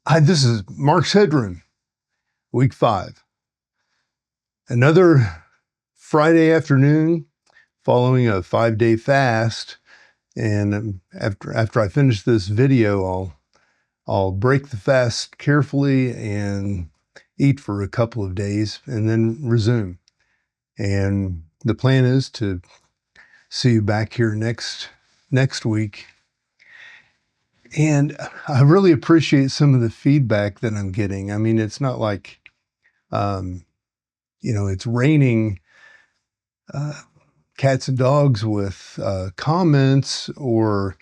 Hi, this is Mark's Headroom, week 5. Another Friday afternoon following a 5-day fast. And after I finish this video, I'll break the fast carefully and eat for a couple of days and then resume. And the plan is to see you back here next week. And I really appreciate some of the feedback that I'm getting. I mean, it's not like, it's raining cats and dogs with comments or,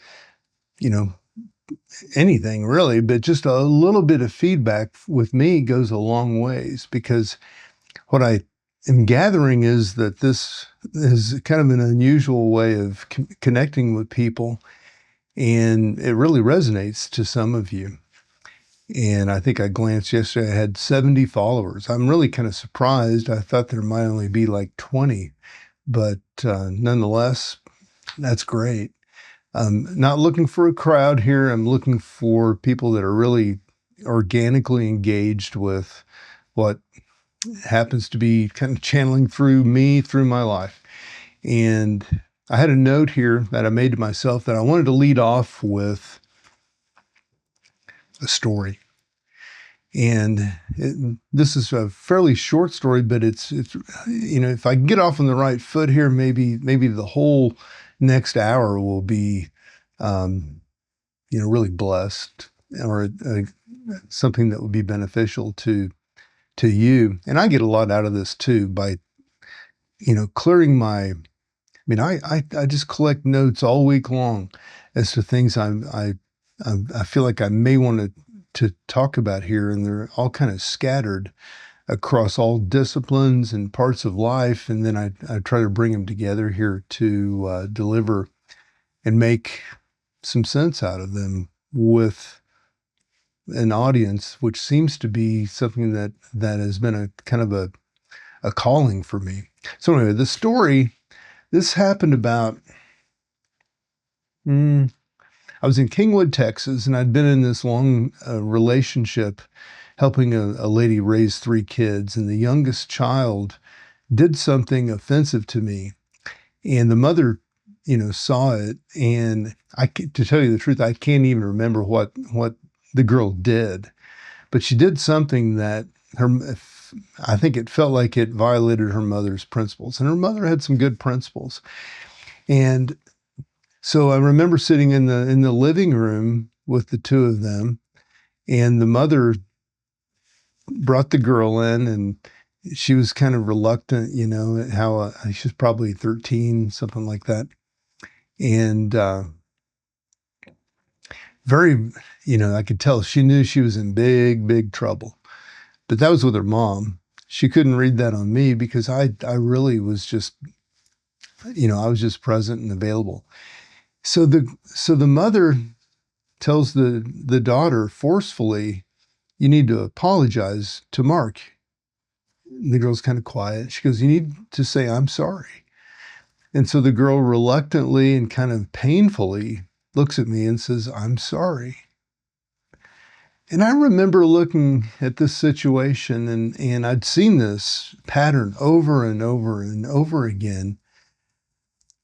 anything really, but just a little bit of feedback with me goes a long ways, because what I am gathering is that this is kind of an unusual way of connecting with people, and it really resonates to some of you. And I think I glanced yesterday, I had 70 followers. I'm really kind of surprised. I thought there might only be like 20, but nonetheless, that's great. I'm not looking for a crowd here. I'm looking for people that are really organically engaged with what happens to be kind of channeling through me, through my life. And I had a note here that I made to myself that I wanted to lead off with a story. And this is a fairly short story, but it's if I can get off on the right foot here, maybe the whole next hour will be really blessed, or something that would be beneficial to you. And I get a lot out of this too by clearing my. I just collect notes all week long as to things I feel like I may want to talk about here, and they're all kind of scattered across all disciplines and parts of life, and then I try to bring them together here to deliver and make some sense out of them with an audience, which seems to be something that has been a kind of a calling for me. So anyway, the story, this happened about, I was in Kingwood, Texas, and I'd been in this long relationship helping a lady raise 3 kids, and the youngest child did something offensive to me, and the mother saw it, and to tell you the truth, I can't even remember what the girl did, but she did something that I think it felt like it violated her mother's principles, and her mother had some good principles. And so I remember sitting in the living room with the 2 of them, and the mother brought the girl in, and she was kind of reluctant, how she was probably 13, something like that. And very, I could tell she knew she was in big, big trouble. But that was with her mom. She couldn't read that on me, because I really was just, I was just present and available. So the mother tells the daughter forcefully, "You need to apologize to Mark." And the girl's kind of quiet. She goes, "You need to say, 'I'm sorry.'" And so the girl reluctantly and kind of painfully looks at me and says, "I'm sorry." And I remember looking at this situation, and I'd seen this pattern over and over and over again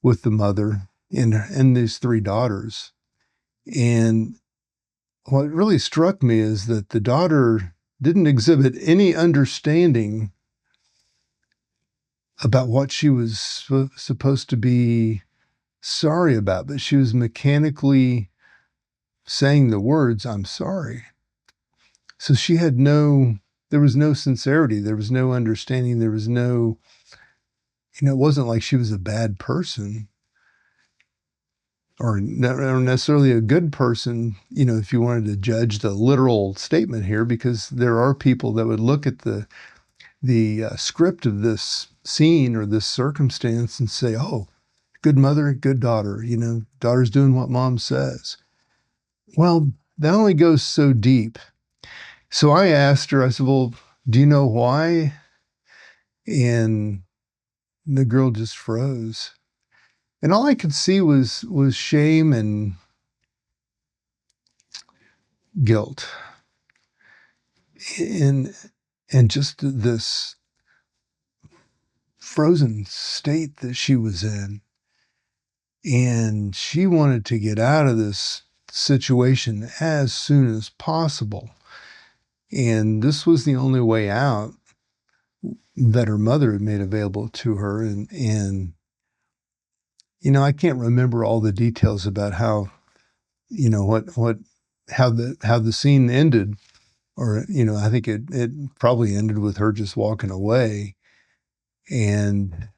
with the mother and these 3 daughters. And what really struck me is that the daughter didn't exhibit any understanding about what she was supposed to be sorry about, but she was mechanically saying the words, "I'm sorry." So she had there was no sincerity, there was no understanding, there was no, it wasn't like she was a bad person, or not necessarily a good person, if you wanted to judge the literal statement here, because there are people that would look at the script of this scene or this circumstance and say, "Oh, good mother, good daughter, daughter's doing what mom says." Well, that only goes so deep. So I asked her, I said, "Well, do you know why?" And the girl just froze. And all I could see was shame and guilt. and and just this frozen state that she was in. And she wanted to get out of this situation as soon as possible. And this was the only way out that her mother had made available to her. And I can't remember all the details about how, how the scene ended, or, I think it probably ended with her just walking away. And,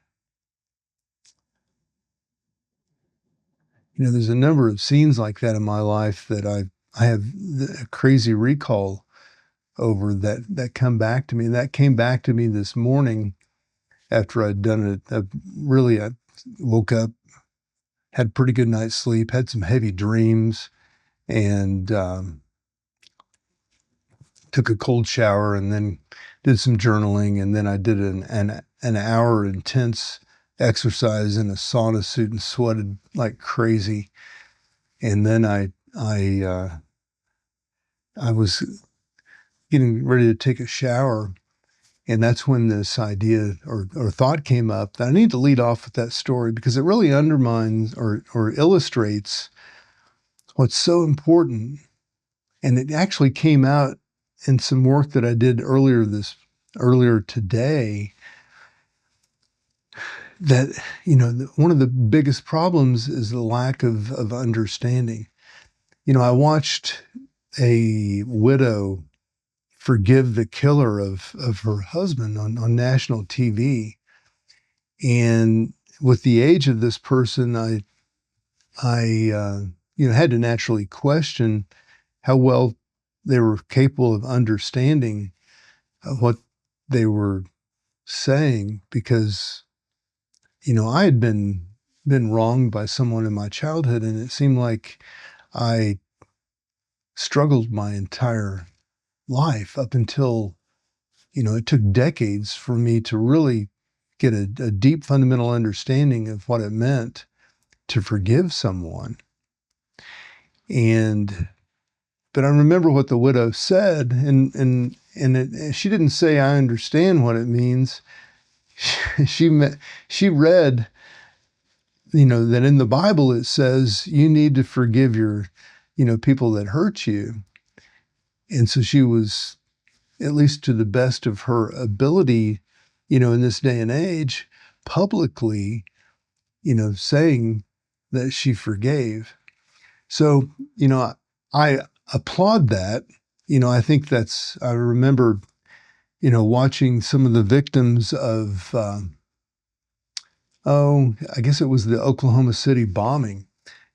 there's a number of scenes like that in my life that I have a crazy recall over that come back to me. And that came back to me this morning after I'd done it. I woke up, had a pretty good night's sleep, had some heavy dreams, and took a cold shower, and then did some journaling, and then I did an hour intense exercise in a sauna suit and sweated like crazy. And then I was getting ready to take a shower, and that's when this idea or thought came up that I need to lead off with that story, because it really undermines or illustrates what's so important. And it actually came out in some work that I did earlier today, that, one of the biggest problems is the lack of understanding. I watched a widow forgive the killer of her husband on national TV. And with the age of this person, I had to naturally question how well they were capable of understanding what they were saying, because, I had been wronged by someone in my childhood, and it seemed like I struggled my entire life up until, it took decades for me to really get a deep fundamental understanding of what it meant to forgive someone. But I remember what the widow said, she didn't say, "I understand what it means." She read, that in the Bible it says you need to forgive your, people that hurt you. And so she was, at least to the best of her ability, in this day and age, publicly, saying that she forgave. So, I applaud that. I think I remember, watching some of the victims of, I guess it was the Oklahoma City bombing.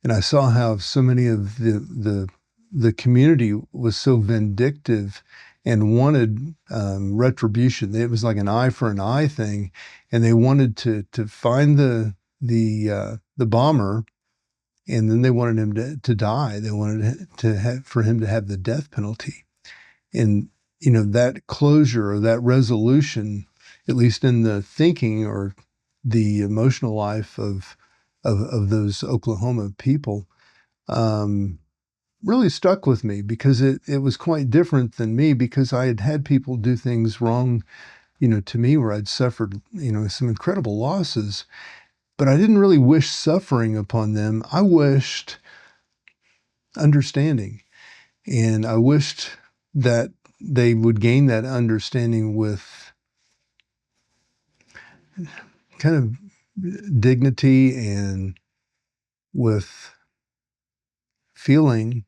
And I saw how so many of the community was so vindictive and wanted retribution. It was like an eye for an eye thing, and they wanted to find the bomber, and then they wanted him to die. They wanted for him to have the death penalty. And that closure or that resolution, at least in the thinking or the emotional life of those Oklahoma people, really stuck with me, because it was quite different than me, because I had people do things wrong, to me, where I'd suffered, some incredible losses, but I didn't really wish suffering upon them. I wished understanding, and I wished that they would gain that understanding with kind of dignity and with feeling,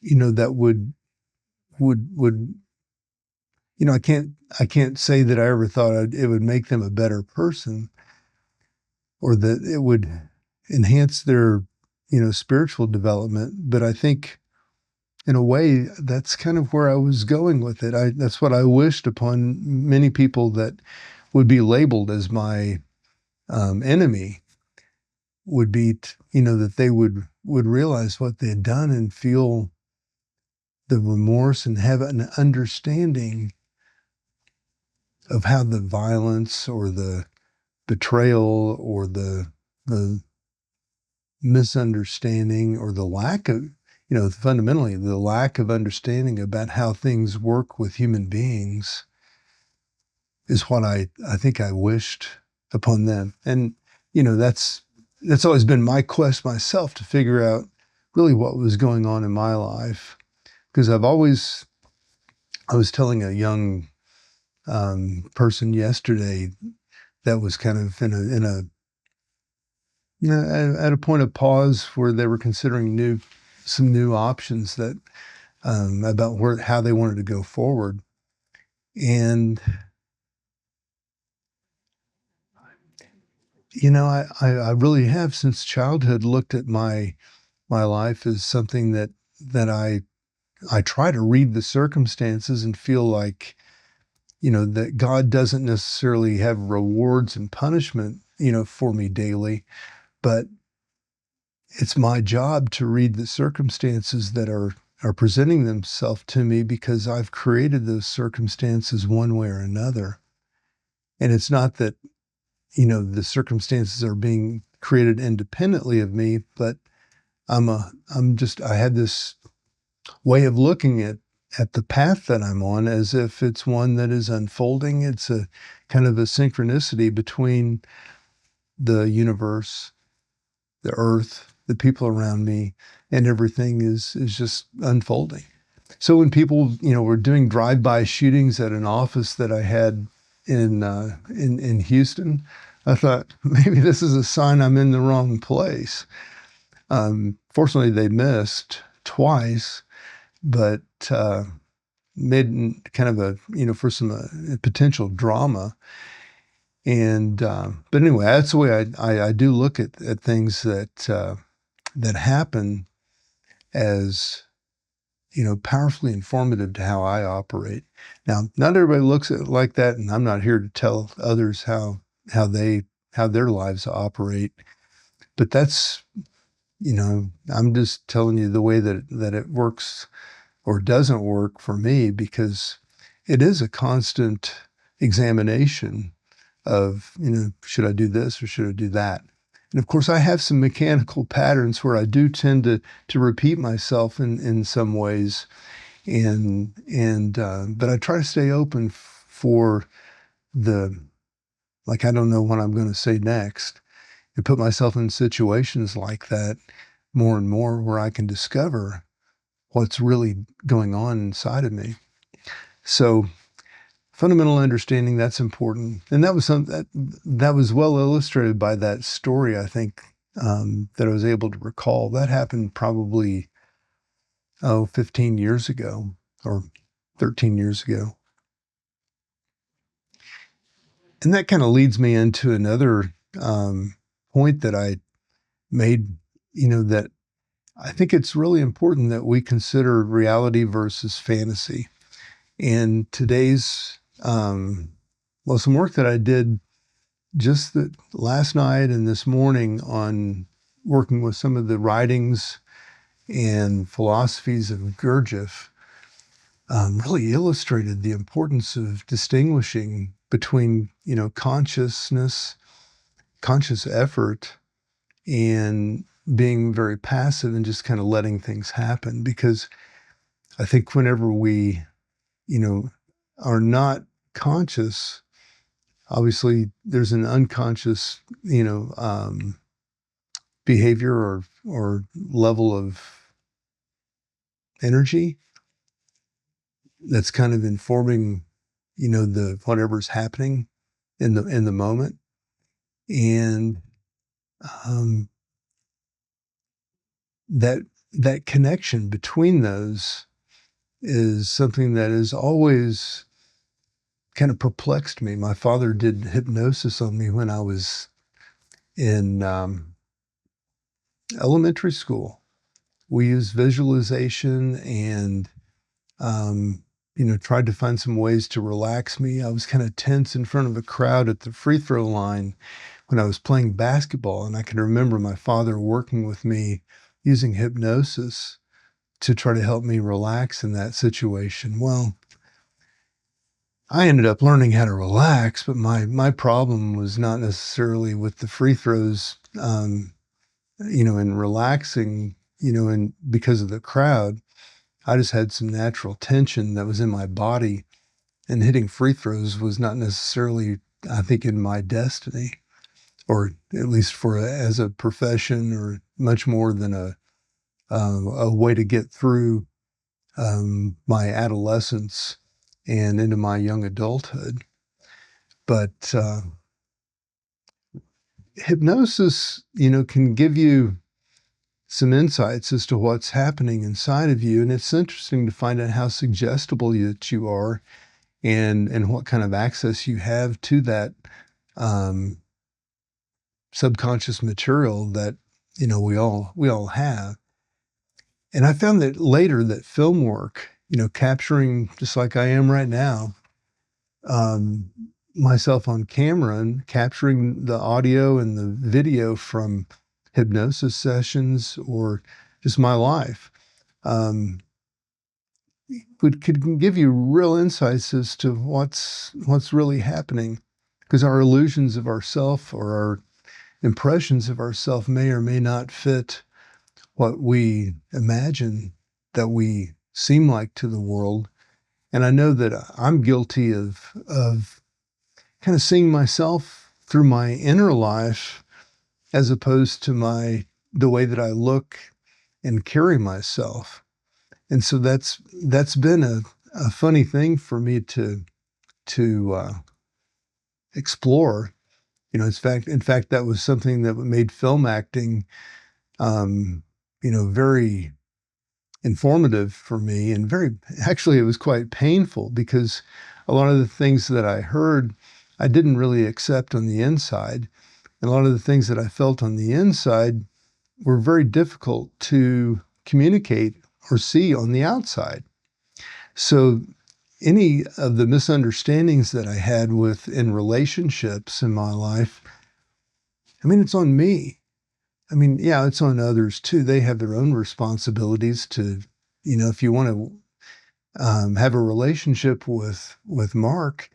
that would, I can't say that I ever thought it would make them a better person, or that it would enhance their, spiritual development. But I think in a way that's kind of where I was going with it. That's what I wished upon many people that would be labeled as my enemy, would be, that they would realize what they had done and feel the remorse and have an understanding of how the violence or the betrayal or the misunderstanding or the lack of fundamentally the lack of understanding about how things work with human beings is what I think I wished upon them. And, that's always been my quest myself to figure out really what was going on in my life. Because I was telling a young person yesterday that was kind of at a point of pause where they were considering some new options that about how they wanted to go forward. And, I really have since childhood looked at my life as something that I try to read the circumstances and feel like, that God doesn't necessarily have rewards and punishment, for me daily, but it's my job to read the circumstances that are presenting themselves to me because I've created those circumstances one way or another. And it's not that, the circumstances are being created independently of me, but I had this way of looking at the path that I'm on as if it's one that is unfolding. It's a kind of a synchronicity between the universe, the earth, the people around me, and everything is just unfolding. So when people, were doing drive-by shootings at an office that I had in Houston, I thought maybe this is a sign I'm in the wrong place. Fortunately, they missed twice, but made kind of for some potential drama. And but anyway, that's the way I do look at things that happen as powerfully informative to how I operate. Now, not everybody looks at it like that, and I'm not here to tell others how their lives operate. But that's I'm just telling you the way that it works or doesn't work for me, because it is a constant examination of, should I do this or should I do that? And of course, I have some mechanical patterns where I do tend to repeat myself in some ways, but I try to stay open for I don't know what I'm going to say next, and put myself in situations like that more and more where I can discover what's really going on inside of me. So fundamental understanding, that's important. And that was that was well illustrated by that story, I think, that I was able to recall. That happened probably, 15 years ago or 13 years ago. And that kind of leads me into another point that I made, that I think it's really important that we consider reality versus fantasy. And today's, some work that I did just last night and this morning on working with some of the writings and philosophies of Gurdjieff really illustrated the importance of distinguishing between, consciousness, conscious effort, and being very passive and just kind of letting things happen. Because I think whenever we, are not conscious, obviously there's an unconscious, behavior or level of energy that's kind of informing, the whatever's happening in the moment. And that connection between those is something that has always kind of perplexed me. My father did hypnosis on me when I was in elementary school. We used visualization and tried to find some ways to relax me. I was kind of tense in front of a crowd at the free throw line when I was playing basketball, and I can remember my father working with me using hypnosis to try to help me relax in that situation. Well, I ended up learning how to relax, but my problem was not necessarily with the free throws, and relaxing, and because of the crowd, I just had some natural tension that was in my body, and hitting free throws was not necessarily, I think, in my destiny, or at least as a profession, or much more than a way to get through my adolescence and into my young adulthood. But hypnosis, can give you some insights as to what's happening inside of you. And it's interesting to find out how suggestible that you are, and what kind of access you have to that subconscious material that, we all have. And I found that later that film work, capturing, just like I am right now, myself on camera and capturing the audio and the video from hypnosis sessions or just my life, could give you real insights as to what's really happening, because our illusions of ourself, or our impressions of ourself, may or may not fit what we imagine that we seem like to the world. And I know that I'm guilty of kind of seeing myself through my inner life, as opposed to the way that I look and carry myself. And so that's been a funny thing for me to explore. In fact, that was something that made film acting, very informative for me, and actually, it was quite painful, because a lot of the things that I heard, I didn't really accept on the inside. And a lot of the things that I felt on the inside were very difficult to communicate or see on the outside. So any of the misunderstandings that I had in relationships in my life, it's on me. Yeah, it's on others too. They have their own responsibilities to, if you want to have a relationship with Mark,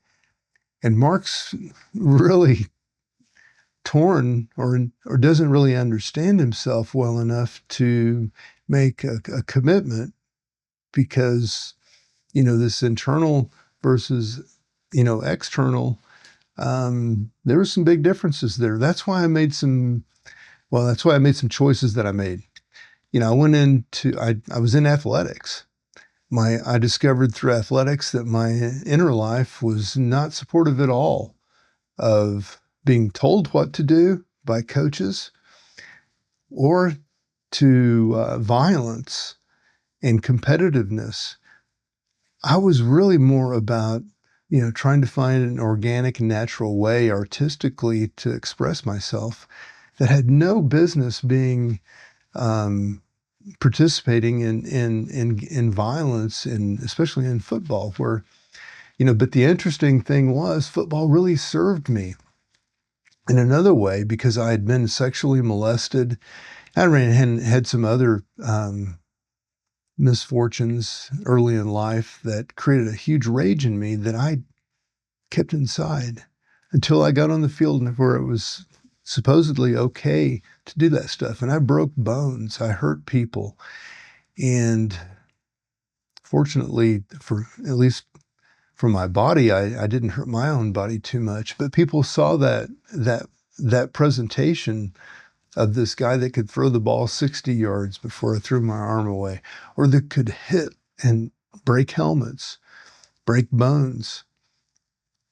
and Mark's really torn, or doesn't really understand himself well enough to make a commitment, because, this internal versus, external, there were some big differences there. That's why I made some choices that I made. I was in athletics. I discovered through athletics that my inner life was not supportive at all of being told what to do by coaches, or to violence and competitiveness. I was really more about, trying to find an organic, natural way artistically to express myself, that had no business being participating in violence, and especially in football, where, but the interesting thing was, football really served me in another way, because I had been sexually molested. I had some other misfortunes early in life that created a huge rage in me that I kept inside until I got on the field, where it was supposedly okay to do that stuff. And I broke bones. I hurt people. And fortunately, at least for my body, I didn't hurt my own body too much. But people saw that presentation of this guy that could throw the ball 60 yards before I threw my arm away, or that could hit and break helmets, break bones,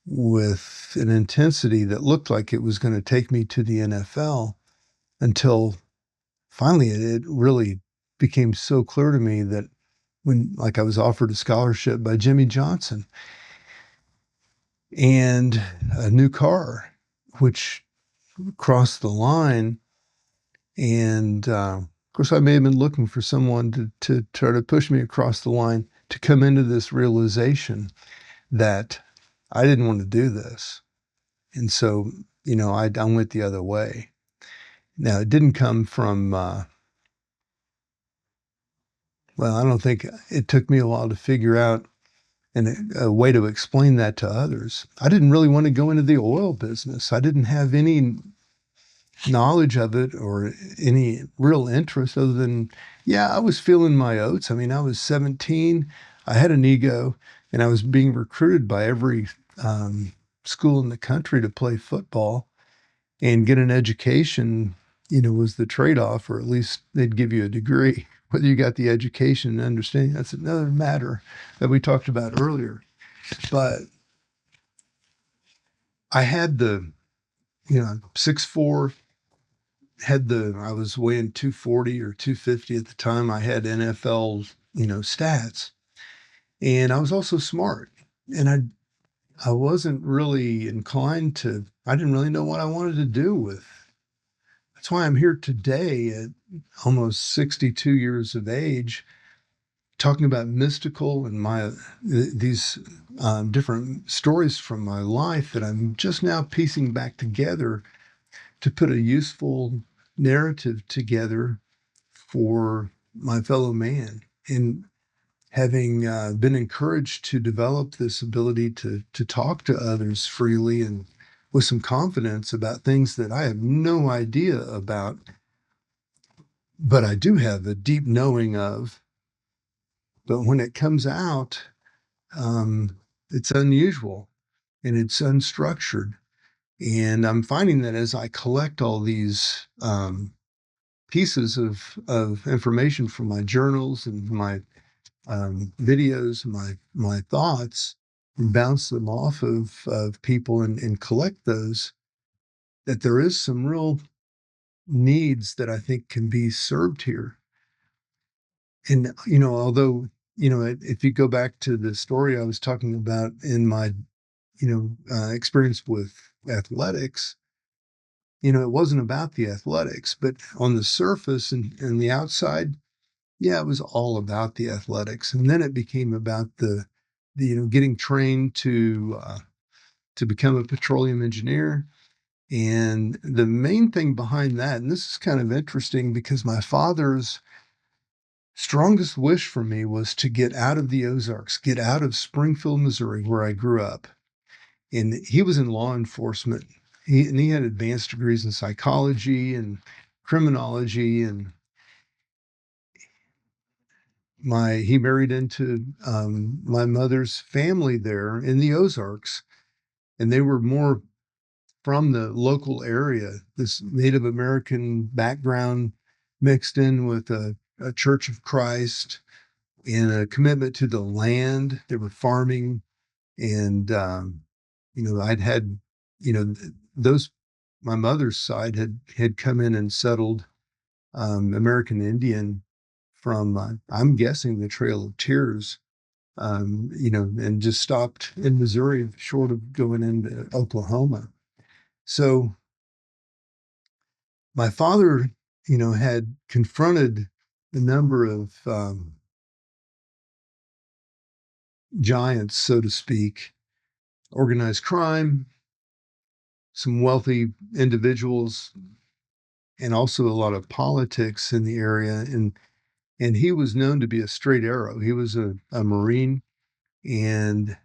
with an intensity that looked like it was going to take me to the NFL, until finally it really became so clear to me that I was offered a scholarship by Jimmy Johnson and a new car, which crossed the line. And of course, I may have been looking for someone to try to push me across the line, to come into this realization that I didn't want to do this. And so, I went the other way. Now, it didn't come from, I don't think it took me a while to figure out a way to explain that to others. I didn't really want to go into the oil business. I didn't have any knowledge of it or any real interest other than, yeah, I was feeling my oats. I mean, I was 17, I had an ego, and I was being recruited by every school in the country to play football and get an education, was the trade-off, or at least they'd give you a degree. Whether you got the education and understanding, that's another matter that we talked about earlier. But I had the, 6'4", I was weighing 240 or 250 at the time. I had NFL, stats. And I was also smart. And I wasn't really inclined to, I didn't really know what I wanted to do with. That's why I'm here today at almost 62 years of age, talking about mystical and these different stories from my life that I'm just now piecing back together to put a useful narrative together for my fellow man. And having been encouraged to develop this ability to talk to others freely and with some confidence about things that I have no idea about, but I do have a deep knowing of. But when it comes out, it's unusual and it's unstructured. And I'm finding that as I collect all these pieces of information from my journals and my videos, my thoughts, and bounce them off of people and collect those, that there is some real needs that I think can be served here. And, although, if you go back to the story I was talking about in my, experience with athletics, it wasn't about the athletics, but on the surface and the outside, yeah, it was all about the athletics. And then it became about getting trained to become a petroleum engineer. And the main thing behind that, and this is kind of interesting because my father's strongest wish for me was to get out of the Ozarks, get out of Springfield, Missouri, where I grew up. And he was in law enforcement. He had advanced degrees in psychology and criminology, and he married into my mother's family there in the Ozarks, and they were more from the local area. This Native American background mixed in with a Church of Christ and a commitment to the land. They were farming, and I'd had, those my mother's side had come in and settled American Indian from I'm guessing the Trail of Tears, and just stopped in Missouri short of going into Oklahoma. So my father, had confronted a number of giants, so to speak, organized crime, some wealthy individuals, and also a lot of politics in the area. And he was known to be a straight arrow. He was a Marine, and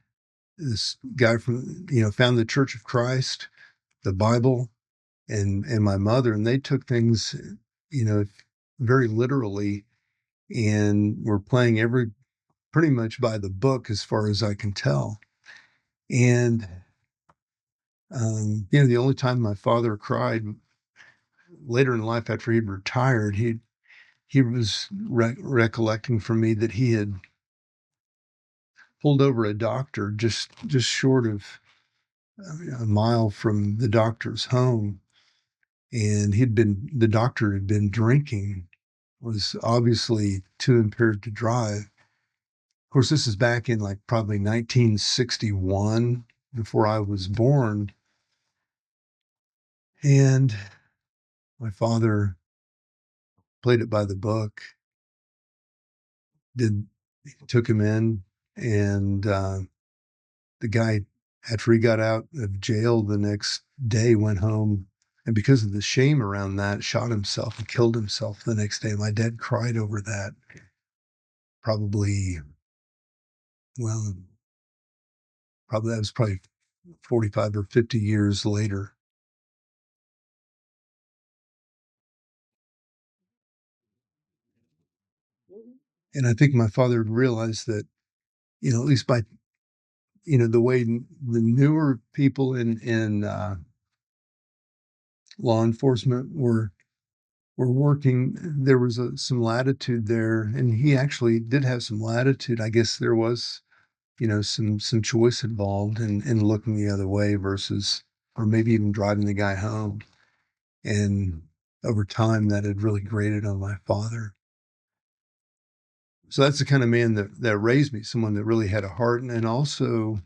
this guy from, found the Church of Christ, the Bible, and my mother, and they took things, you know, very literally, and were playing pretty much by the book as far as I can tell. And the only time my father cried later in life after he'd retired, he was recollecting from me that he had pulled over a doctor just short of a mile from the doctor's home, and the doctor had been drinking, was obviously too impaired to drive. Of course, this is back in like probably 1961, before I was born. And my father played it by the book, did took him in, and the guy, after he got out of jail the next day, went home, and because of the shame around that, shot himself and killed himself the next day. My dad cried over that probably, well, that was probably 45 or 50 years later. And I think my father realized that, at least by, the way the newer people in law enforcement were working, there was some latitude there, and he actually did have some latitude. I guess there was, some choice involved in looking the other way versus, or maybe even driving the guy home. And over time, that had really grated on my father. So that's the kind of man that raised me, someone that really had a heart and also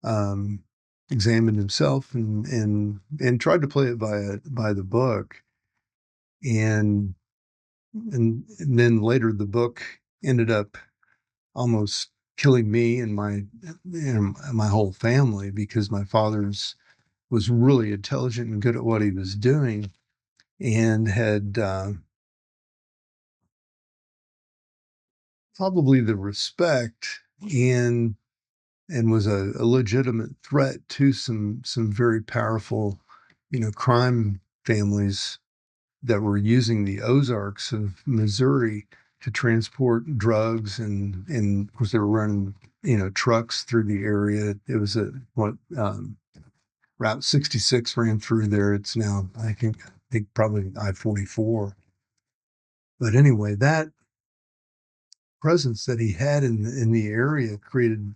um, examined himself and tried to play it by the book. And and then later the book ended up almost killing me and my whole family because my father's was really intelligent and good at what he was doing and had probably the respect and was a legitimate threat to some very powerful, crime families that were using the Ozarks of Missouri to transport drugs and of course they were running, trucks through the area. It was Route 66 ran through there. It's now I think probably I-44. But anyway, that presence that he had in the area created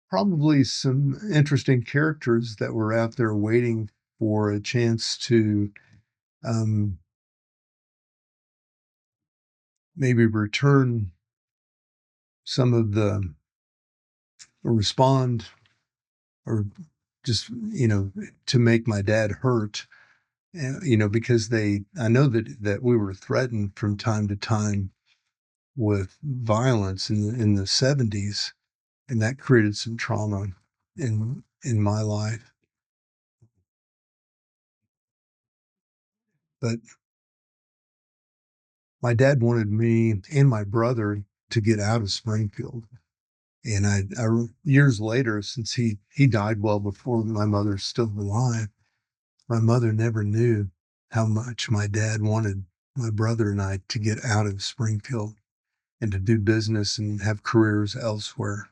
probably some interesting characters that were out there waiting for a chance to um, maybe return some of the or respond or just to make my dad hurt. Because I know that we were threatened from time to time with violence in the 70s, and that created some trauma in my life. But my dad wanted me and my brother to get out of Springfield. And years later, since he died well before my mother's still alive, my mother never knew how much my dad wanted my brother and I to get out of Springfield and to do business and have careers elsewhere.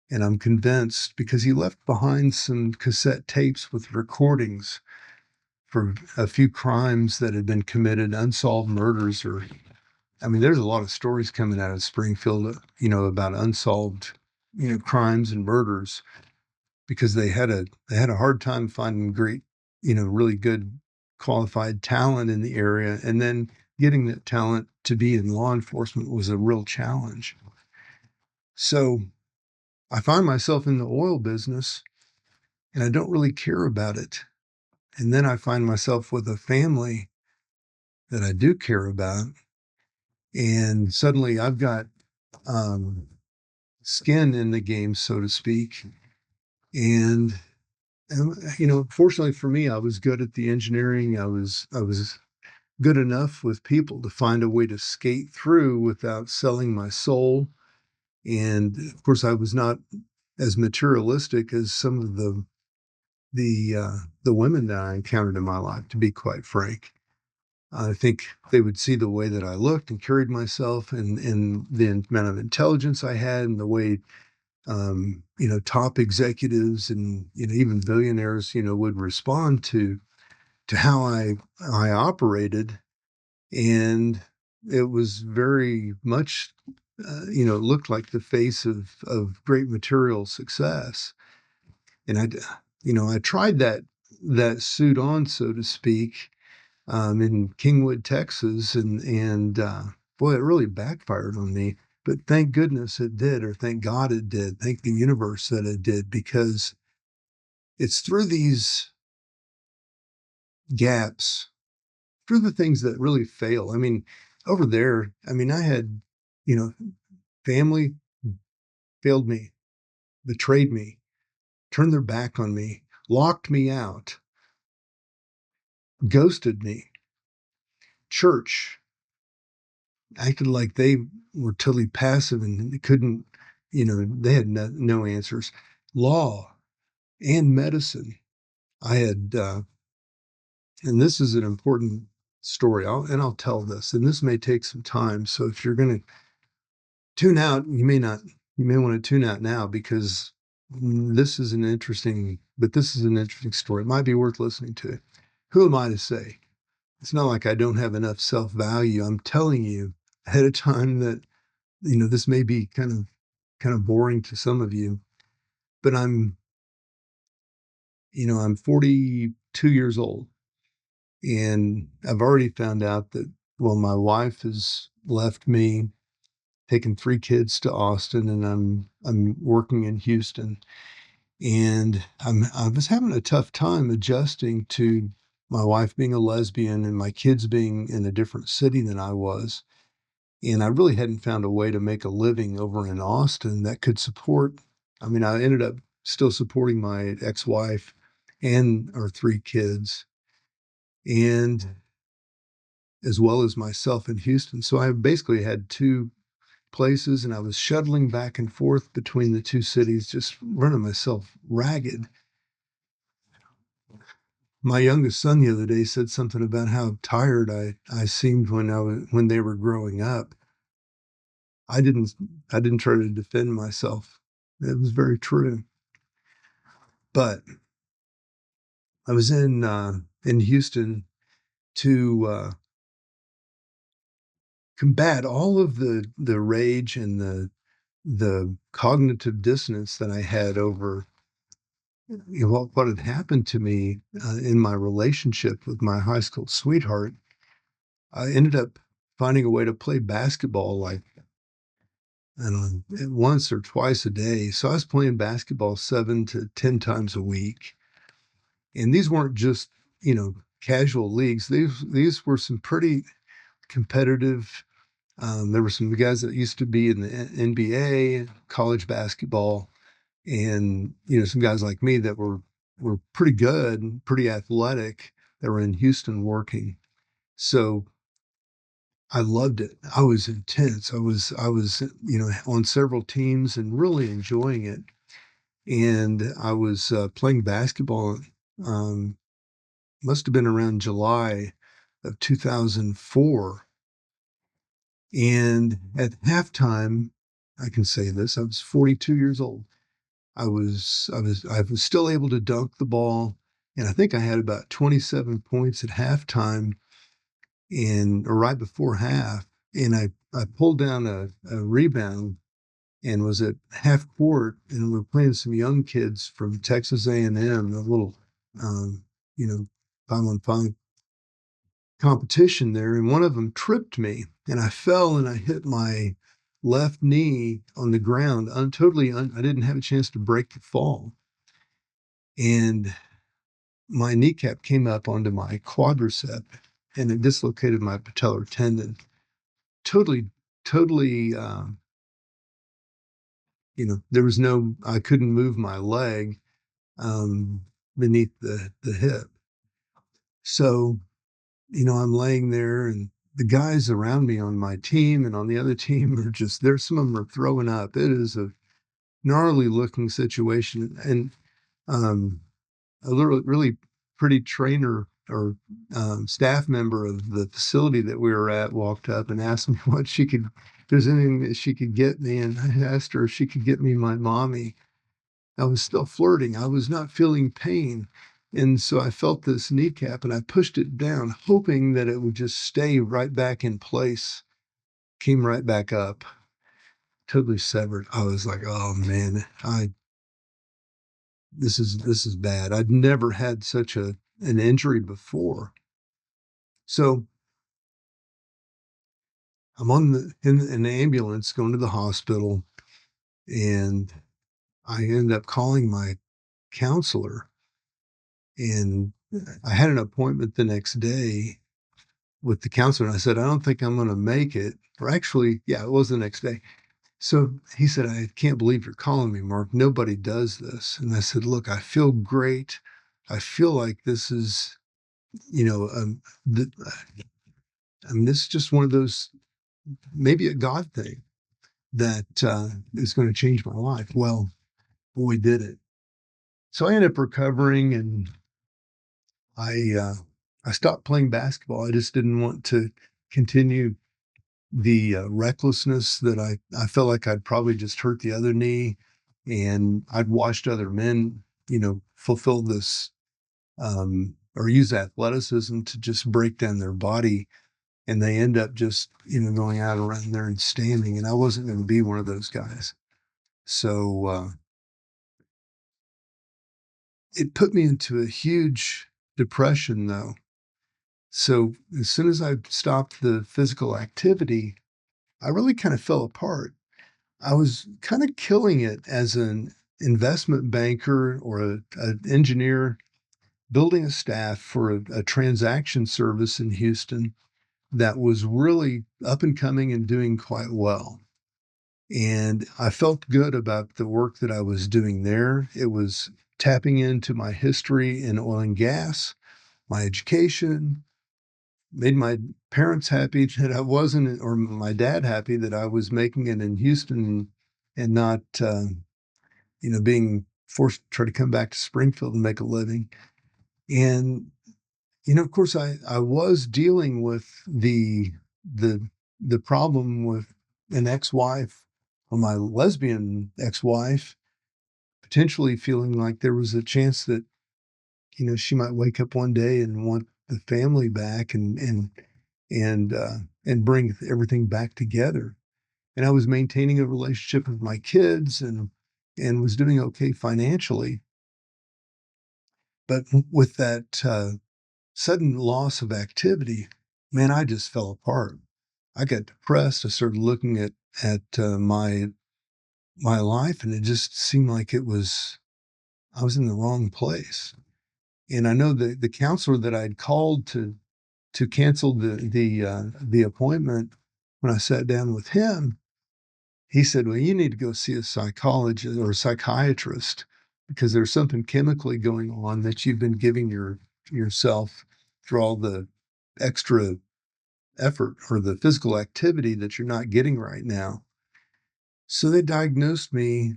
And I'm convinced because he left behind some cassette tapes with recordings for a few crimes that had been committed, unsolved murders, or I mean, there's a lot of stories coming out of Springfield, about unsolved, crimes and murders because they had a hard time finding great, really good qualified talent in the area, and then getting that talent to be in law enforcement was a real challenge. So I find myself in the oil business, and I don't really care about it. And then I find myself with a family that I do care about, and suddenly I've got um, skin in the game, so to speak. And fortunately for me, I was good at the engineering. I was good enough with people to find a way to skate through without selling my soul. And of course, I was not as materialistic as some of the women that I encountered in my life, to be quite frank. I think they would see the way that I looked and carried myself and the amount of intelligence I had and the way top executives and even billionaires would respond to how I operated, and it was very much looked like the face of great material success. And I tried that suit on, so to speak, in Kingwood, Texas, and boy, it really backfired on me. But thank goodness it did, or thank God it did. Thank the universe that it did, because it's through these gaps, through the things that really fail. I mean, over there, I mean, I had, you know, family failed me, betrayed me, turned their back on me, locked me out, ghosted me. Church acted like they were totally passive and couldn't, they had no answers. Law and medicine. I had, and this is an important story. I'll tell this, and this may take some time. So if you're going to tune out, you may not. You may want to tune out now because this is an interesting. But this is an interesting story. It might be worth listening to. Who am I to say? It's not like I don't have enough self-value. I'm telling you ahead of time that this may be kind of boring to some of you, but I'm 42 years old, and I've already found out that, well, my wife has left me, taken 3 kids to Austin, and I'm working in Houston, and I was having a tough time adjusting to my wife being a lesbian and my kids being in a different city than I was. And I really hadn't found a way to make a living over in Austin that could support. I mean, I ended up still supporting my ex-wife and our 3 kids, and as well as myself in Houston. So I basically had 2 places, and I was shuttling back and forth between the 2 cities, just running myself ragged. My youngest son the other day said something about how tired I seemed when they were growing up. I didn't I didn't try to defend myself. It was very true. But I was in Houston to combat all of the rage and the cognitive dissonance that I had over what had happened to me in my relationship with my high school sweetheart. I ended up finding a way to play basketball like, I don't know, once or twice a day. So I was playing basketball 7 to 10 times a week. And these weren't just, casual leagues. These were some pretty competitive. There were some guys that used to be in the NBA, college basketball, and some guys like me that were pretty good, pretty athletic, that were in Houston working. So I loved it. I was intense. I was on several teams and really enjoying it. And I was playing basketball. Um, must have been around July of 2004. And at halftime, I can say this, I was 42 years old. I was still able to dunk the ball. And I think I had about 27 points at halftime or right before half. And I pulled down a rebound and was at half court, and we are playing some young kids from Texas A&M, a little, um, you know, 5-on-5 competition there, and one of them tripped me, and I fell and I hit my left knee on the ground. I didn't have a chance to break the fall, and my kneecap came up onto my quadricep, and it dislocated my patellar tendon. Totally, totally. There was I couldn't move my leg um, beneath the hip. So, I'm laying there, and the guys around me on my team and on the other team are some of them are throwing up. It is a gnarly looking situation. And um, a really pretty trainer or staff member of the facility that we were at walked up and asked me if there's anything that she could get me. And I asked her if she could get me my mommy. I was still flirting. I was not feeling pain. And so I felt this kneecap and I pushed it down, hoping that it would just stay right back in place. Came right back up, totally severed. I was like, oh man, this is bad. I'd never had such an injury before. So I'm in the ambulance going to the hospital, and I end up calling my counselor, and I had an appointment the next day with the counselor. And I said, I don't think I'm going to make it. Or actually, yeah, it was the next day. So he said, I can't believe you're calling me, Mark. Nobody does this. And I said, look, I feel great. I feel like this is, this is just one of those, maybe a God thing that is going to change my life. Well, boy, did it. So I ended up recovering, and I, uh, I stopped playing basketball. I just didn't want to continue the recklessness that I felt like I'd probably just hurt the other knee, and I'd watched other men, fulfill this or use athleticism to just break down their body, and they end up just going out around there and standing, and I wasn't going to be one of those guys. So it put me into a huge depression, though. So as soon as I stopped the physical activity, I really kind of fell apart. I was kind of killing it as an investment banker or an engineer, building a staff for a transaction service in Houston that was really up and coming and doing quite well. And I felt good about the work that I was doing there. It was tapping into my history in oil and gas, my education, made my parents happy that I wasn't, or my dad happy that I was making it in Houston and not, being forced to try to come back to Springfield and make a living. And, of course, I was dealing with the, the problem with an ex-wife or my lesbian ex-wife, potentially feeling like there was a chance that, she might wake up one day and want the family back and bring everything back together. And I was maintaining a relationship with my kids and was doing okay financially. But with that sudden loss of activity, man, I just fell apart. I got depressed. I started looking at my life, and it just seemed like I was in the wrong place. And I know the counselor that I'd called to cancel the appointment, when I sat down with him, he said, "Well, you need to go see a psychologist or a psychiatrist because there's something chemically going on that you've been giving yourself through all the extra effort or the physical activity that you're not getting right now." So they diagnosed me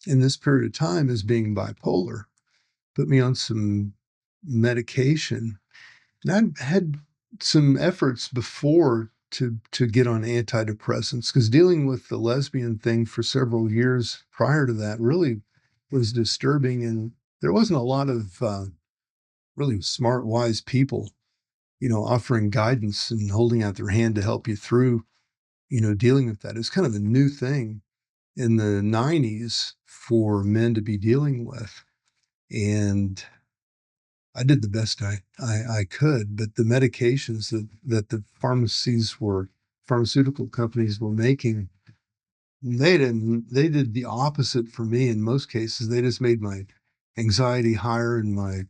in this period of time as being bipolar, put me on some medication. And I had some efforts before to get on antidepressants because dealing with the lesbian thing for several years prior to that really was disturbing, and there wasn't a lot of really smart, wise people, offering guidance and holding out their hand to help you through, dealing with that. It's kind of a new thing in the 90s for men to be dealing with, and I did the best I could, but the medications that the pharmaceutical companies were making, they did the opposite for me in most cases. They just made my anxiety higher and my,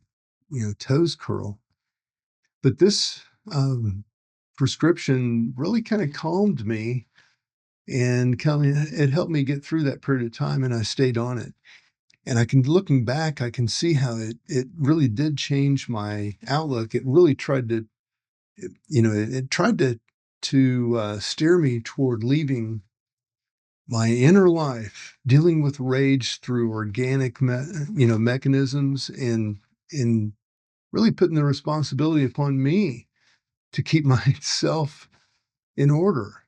toes curl. But this prescription really kind of calmed me and it helped me get through that period of time, and I stayed on it. And looking back, I can see how it really did change my outlook. It really tried to, it tried to steer me toward leaving my inner life, dealing with rage through organic, mechanisms, and really putting the responsibility upon me to keep myself in order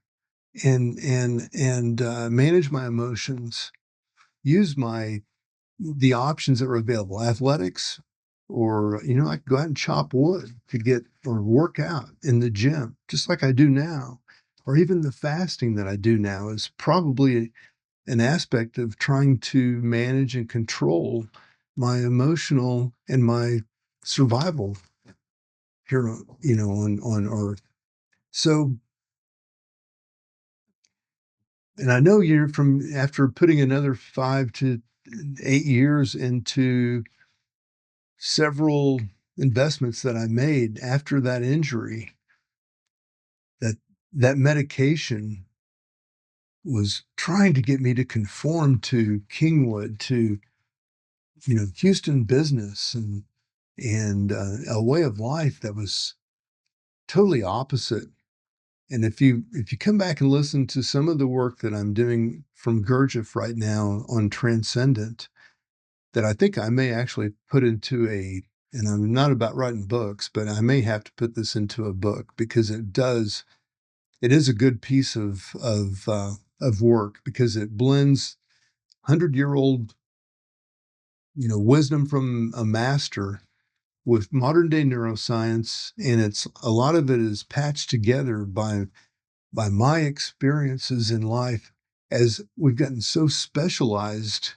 and manage my emotions, use the options that were available, athletics, or, I could go out and chop wood to get or work out in the gym, just like I do now, or even the fasting that I do now is probably an aspect of trying to manage and control my emotional and my survival here, on earth. So, and I know you're from after putting another 5 to 8 years into several investments that I made after that injury, that that medication was trying to get me to conform to Kingwood, to Houston business and a way of life that was totally opposite. And if you come back and listen to some of the work that I'm doing from Gurdjieff right now on transcendent, that I think I may actually put into and I'm not about writing books, but I may have to put this into a book because it is a good piece of work because it blends 100-year-old, wisdom from a master with modern day neuroscience, and it's a lot of it is patched together by my experiences in life as we've gotten so specialized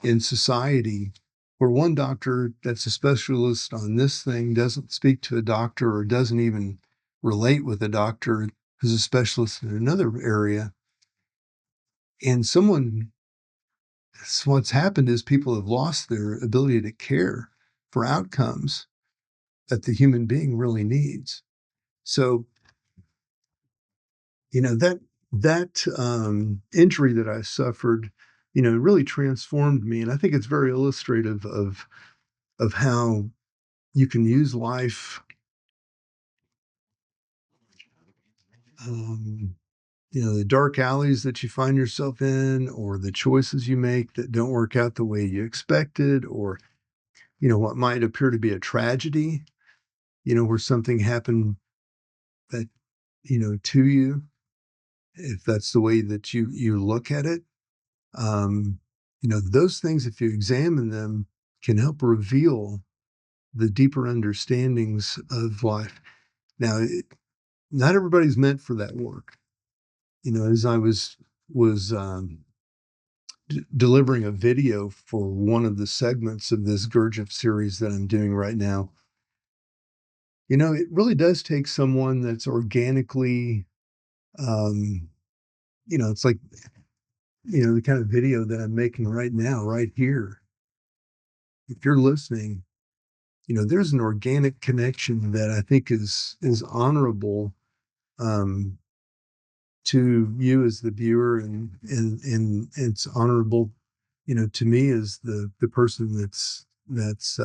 in society where one doctor that's a specialist on this thing doesn't speak to a doctor or doesn't even relate with a doctor who's a specialist in another area. And what's happened is people have lost their ability to care for outcomes that the human being really needs. So, that injury that I suffered, really transformed me. And I think it's very illustrative of how you can use life, um, the dark alleys that you find yourself in, or the choices you make that don't work out the way you expected, or, what might appear to be a tragedy, where something happened that, to you, if that's the way that you look at it. Um, those things, if you examine them, can help reveal the deeper understandings of life. Now, not everybody's meant for that work. As I was delivering a video for one of the segments of this Gurdjieff series that I'm doing right now, it really does take someone that's organically, um, it's like, the kind of video that I'm making right now, right here. If you're listening, there's an organic connection that I think is honorable, um, to you as the viewer, and it's honorable, to me as the person that's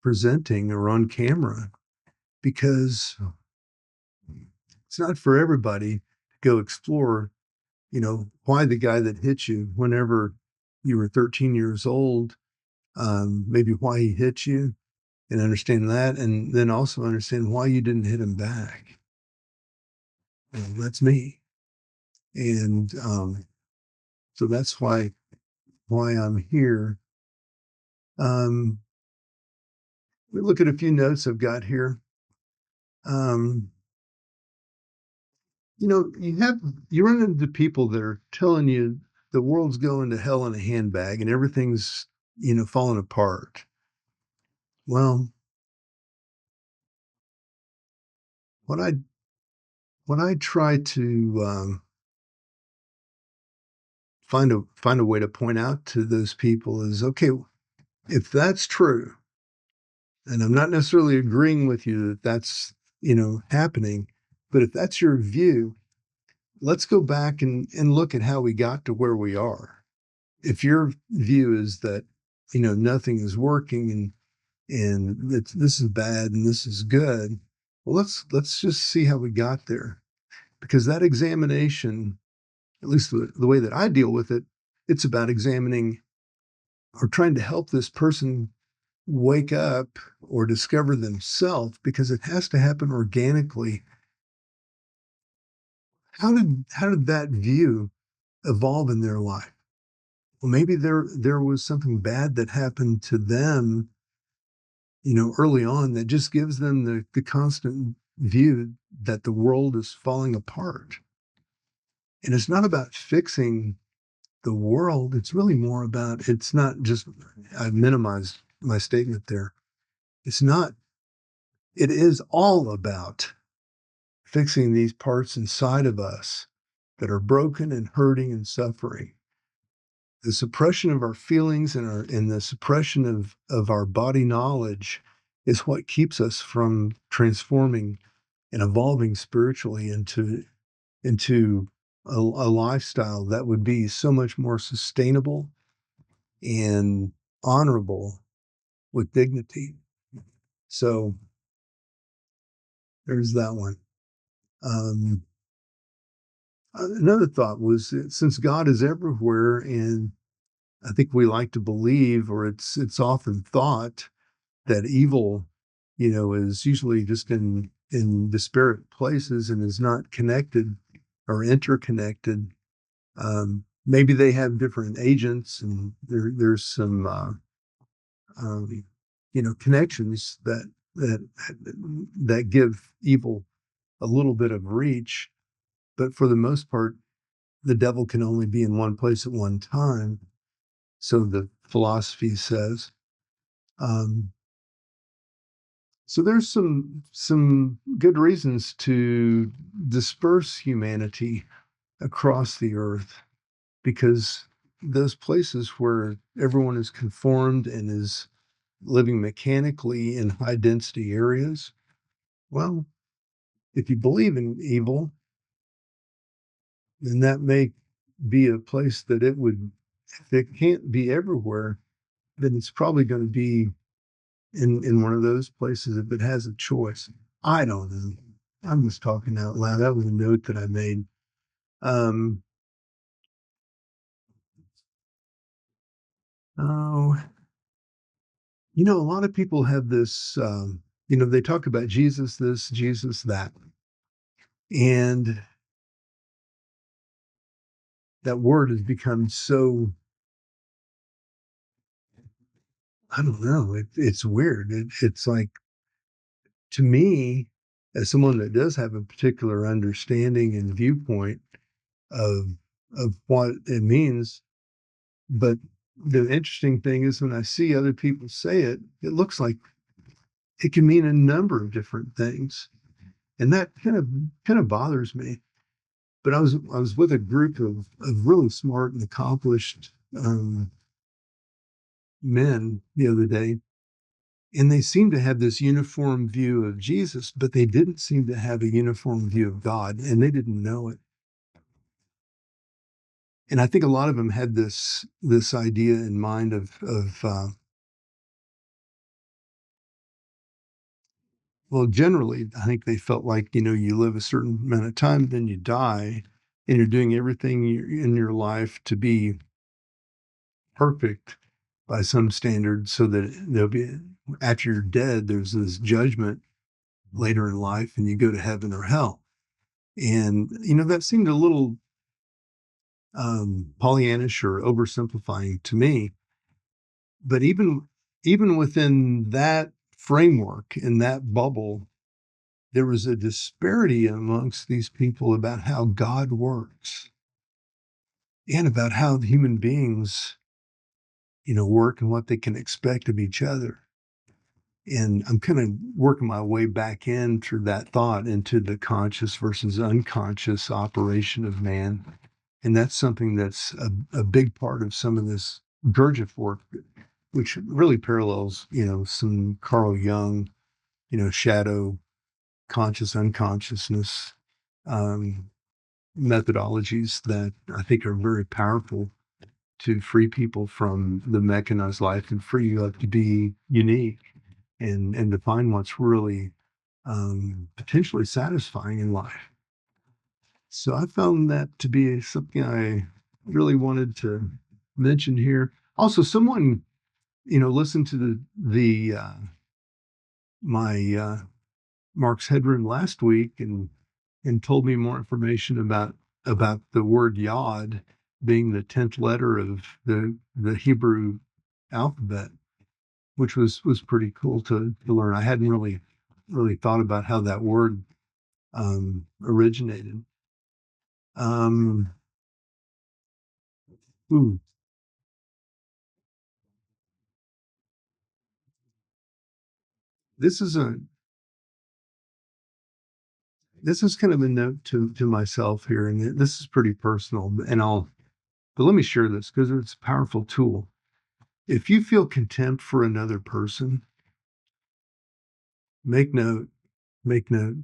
presenting or on camera, because it's not for everybody to go explore, why the guy that hit you whenever you were 13 years old, maybe why he hit you, and understand that, and then also understand why you didn't hit him back. Well, that's me, and so that's why I'm here. Um, we look at a few notes I've got here. Um, you run into people that are telling you the world's going to hell in a handbag and everything's falling apart. Well, what I what I try to find a way to point out to those people is, okay, if that's true, and I'm not necessarily agreeing with you that that's happening, but if that's your view, let's go back and look at how we got to where we are. If your view is that nothing is working and this is bad and this is good, well, let's just see how we got there, because that examination, at least the way that I deal with it, it's about examining or trying to help this person wake up or discover themselves, because it has to happen organically. How did that view evolve in their life? Well, maybe there was something bad that happened to them, early on, that just gives them the constant view that the world is falling apart. And it's not about fixing the world. It's really more about, it's not just, I minimized my statement there. It's not, it is all about fixing these parts inside of us that are broken and hurting and suffering. The suppression of our feelings and the suppression of our body knowledge is what keeps us from transforming and evolving spiritually into a lifestyle that would be so much more sustainable and honorable with dignity. So there's that one. Um, Another thought was that since God is everywhere, and I think we like to believe, or it's often thought, that evil, is usually just in disparate places and is not connected or interconnected. Maybe they have different agents, and there's some um, connections that give evil a little bit of reach. But for the most part, the devil can only be in one place at one time. So the philosophy says. Um, so there's some good reasons to disperse humanity across the earth, because those places where everyone is conformed and is living mechanically in high density areas, well, if you believe in evil, then that may be a place that if it can't be everywhere, then it's probably going to be in one of those places if it has a choice. I don't know. I'm just talking out loud. That was a note that I made. Um, oh, a lot of people have this, they talk about Jesus this, Jesus that. And that word has become so, I don't know, it's weird. It's like, to me, as someone that does have a particular understanding and viewpoint of what it means, but the interesting thing is when I see other people say it, it looks like it can mean a number of different things, and that kind of bothers me. But I was with a group of really smart and accomplished men the other day, and they seemed to have this uniform view of Jesus, but they didn't seem to have a uniform view of God, and they didn't know it. And I think a lot of them had this idea in mind of well, generally, I think they felt like, you live a certain amount of time, then you die, and you're doing everything in your life to be perfect by some standard, so that there'll be, after you're dead, there's this judgment later in life, and you go to heaven or hell. And, that seemed a little Pollyannish or oversimplifying to me. But even within that framework, in that bubble, there was a disparity amongst these people about how God works and about how the human beings, work and what they can expect of each other. And I'm kind of working my way back in through that thought into the conscious versus unconscious operation of man. And that's something that's a big part of some of this Gurdjieff work, which really parallels, some Carl Jung, shadow, conscious, unconsciousness, um, methodologies that I think are very powerful to free people from the mechanized life and free you up to be unique and to find what's really potentially satisfying in life. So I found that to be something I really wanted to mention here. Also, someone, listened to the my Mark's Headroom last week and told me more information about the word Yod being the 10th letter of the Hebrew alphabet, which was pretty cool to learn. I hadn't really thought about how that word originated. Um, ooh, this is a this is kind of a note to myself here, and this is pretty personal. But let me share this because it's a powerful tool. If you feel contempt for another person, make note, make note.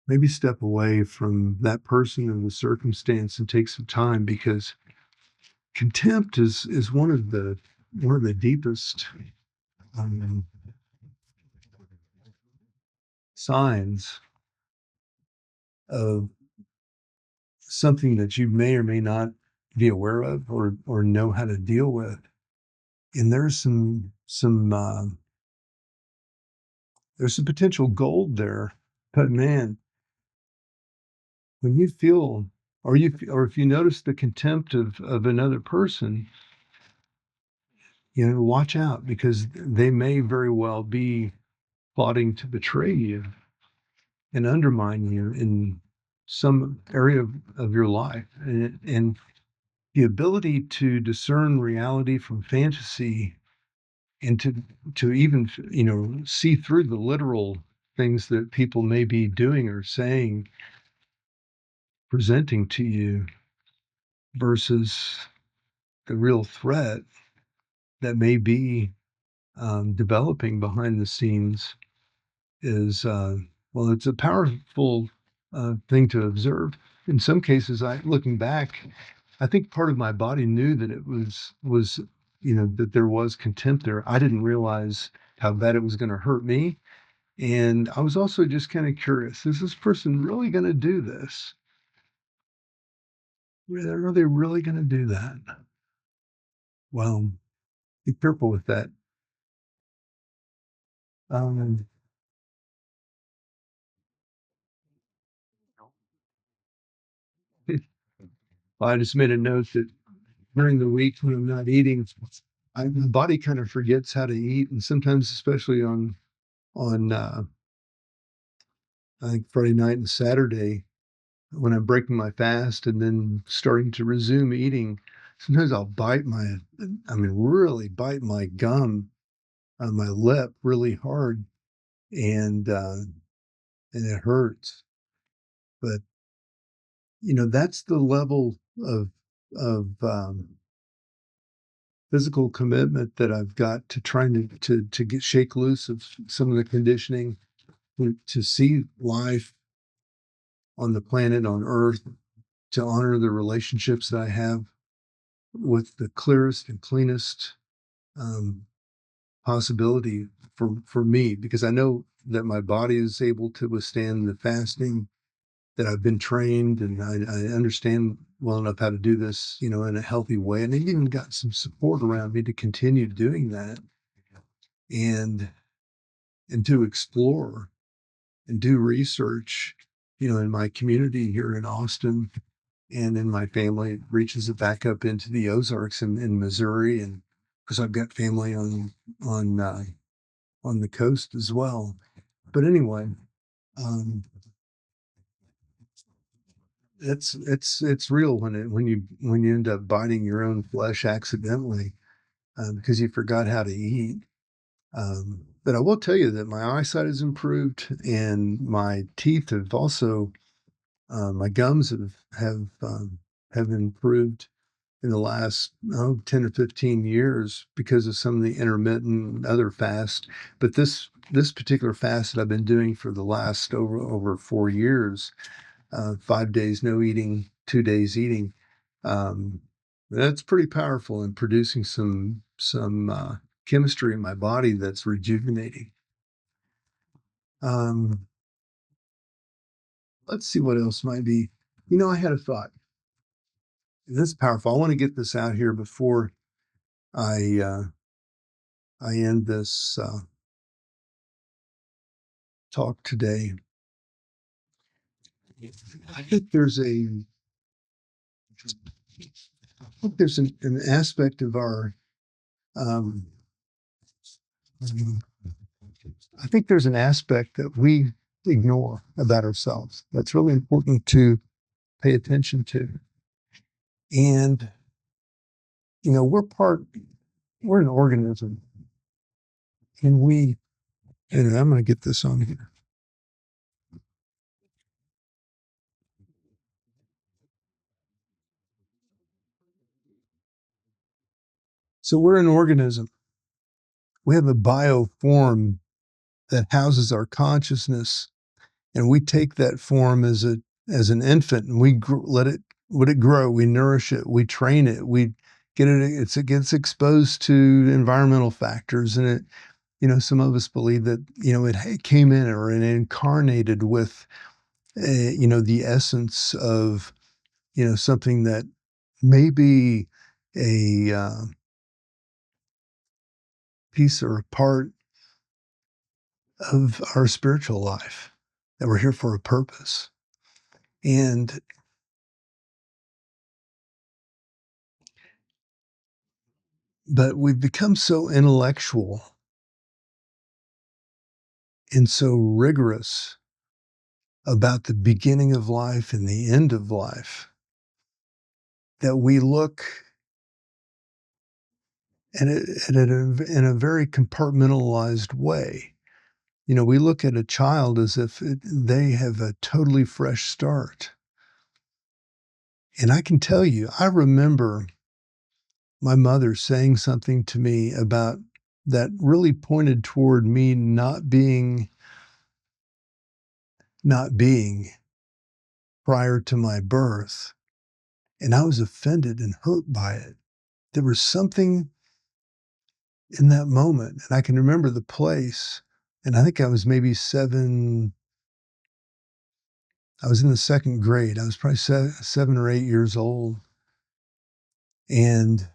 Maybe step away from that person and the circumstance and take some time, because contempt is one of the deepest um, signs of something that you may or may not be aware of or know how to deal with. And there's some there's some potential gold there. But man, when you feel, or if you notice the contempt of another person, watch out, because they may very well be plotting to betray you and undermine you in some area of your life. And the ability to discern reality from fantasy, and to even see through the literal things that people may be doing or saying, presenting to you, versus the real threat that may be developing behind the scenes, is well, it's a powerful thing to observe. In some cases, looking back, I think part of my body knew that it was that there was contempt there. I didn't realize how bad it was going to hurt me, and I was also just kind of curious: is this person really going to do this? Are they really going to do that? Well, be careful with that. Um, I just made a note that during the week when I'm not eating, my body kind of forgets how to eat, and sometimes, especially on I think Friday night and Saturday, when I'm breaking my fast and then starting to resume eating, sometimes I'll really bite my gum on my lip really hard, and it hurts. But that's the level of physical commitment that I've got to trying to get shake loose of some of the conditioning, to see life on the planet, on Earth, to honor the relationships that I have with the clearest and cleanest um, possibility for me, because I know that my body is able to withstand the fasting, that I've been trained, and I understand well enough how to do this, in a healthy way. And I even got some support around me to continue doing that, and to explore and do research, in my community here in Austin, and in my family. It reaches it back up into the Ozarks in Missouri, and because I've got family on the coast as well. But anyway, um, it's real when you end up biting your own flesh accidentally, because you forgot how to eat. But I will tell you that my eyesight has improved, and my teeth have also, my gums have improved in the last 10 or 15 years, because of some of the intermittent other fast. But this particular fast that I've been doing for the last over 4 years, 5 days no eating, 2 days eating, um, that's pretty powerful in producing some chemistry in my body that's rejuvenating. Um, let's see what else might be. I had a thought. This is powerful. I want to get this out here before I uh, I end this talk today. I think there's an aspect of our um, I think there's an aspect that we ignore about ourselves that's really important to pay attention to. And we're an organism, and I'm going to get this on here. So we're an organism. We have a bioform that houses our consciousness, and we take that form as an infant, and we let it grow. We nourish it. We train it. We get it gets exposed to environmental factors, and some of us believe that it came in, or it incarnated with the essence of something that may be a piece or a part of our spiritual life, that we're here for a purpose. And but we've become so intellectual and so rigorous about the beginning of life and the end of life that we look in a very compartmentalized way. You know, we look at a child as if they have a totally fresh start. And I can tell you, I remember my mother saying something to me about that really pointed toward me not being prior to my birth. And I was offended and hurt by it. There was something in that moment, and I can remember the place. And I think I was maybe I was in the second grade. I was probably 7 or 8 years old. And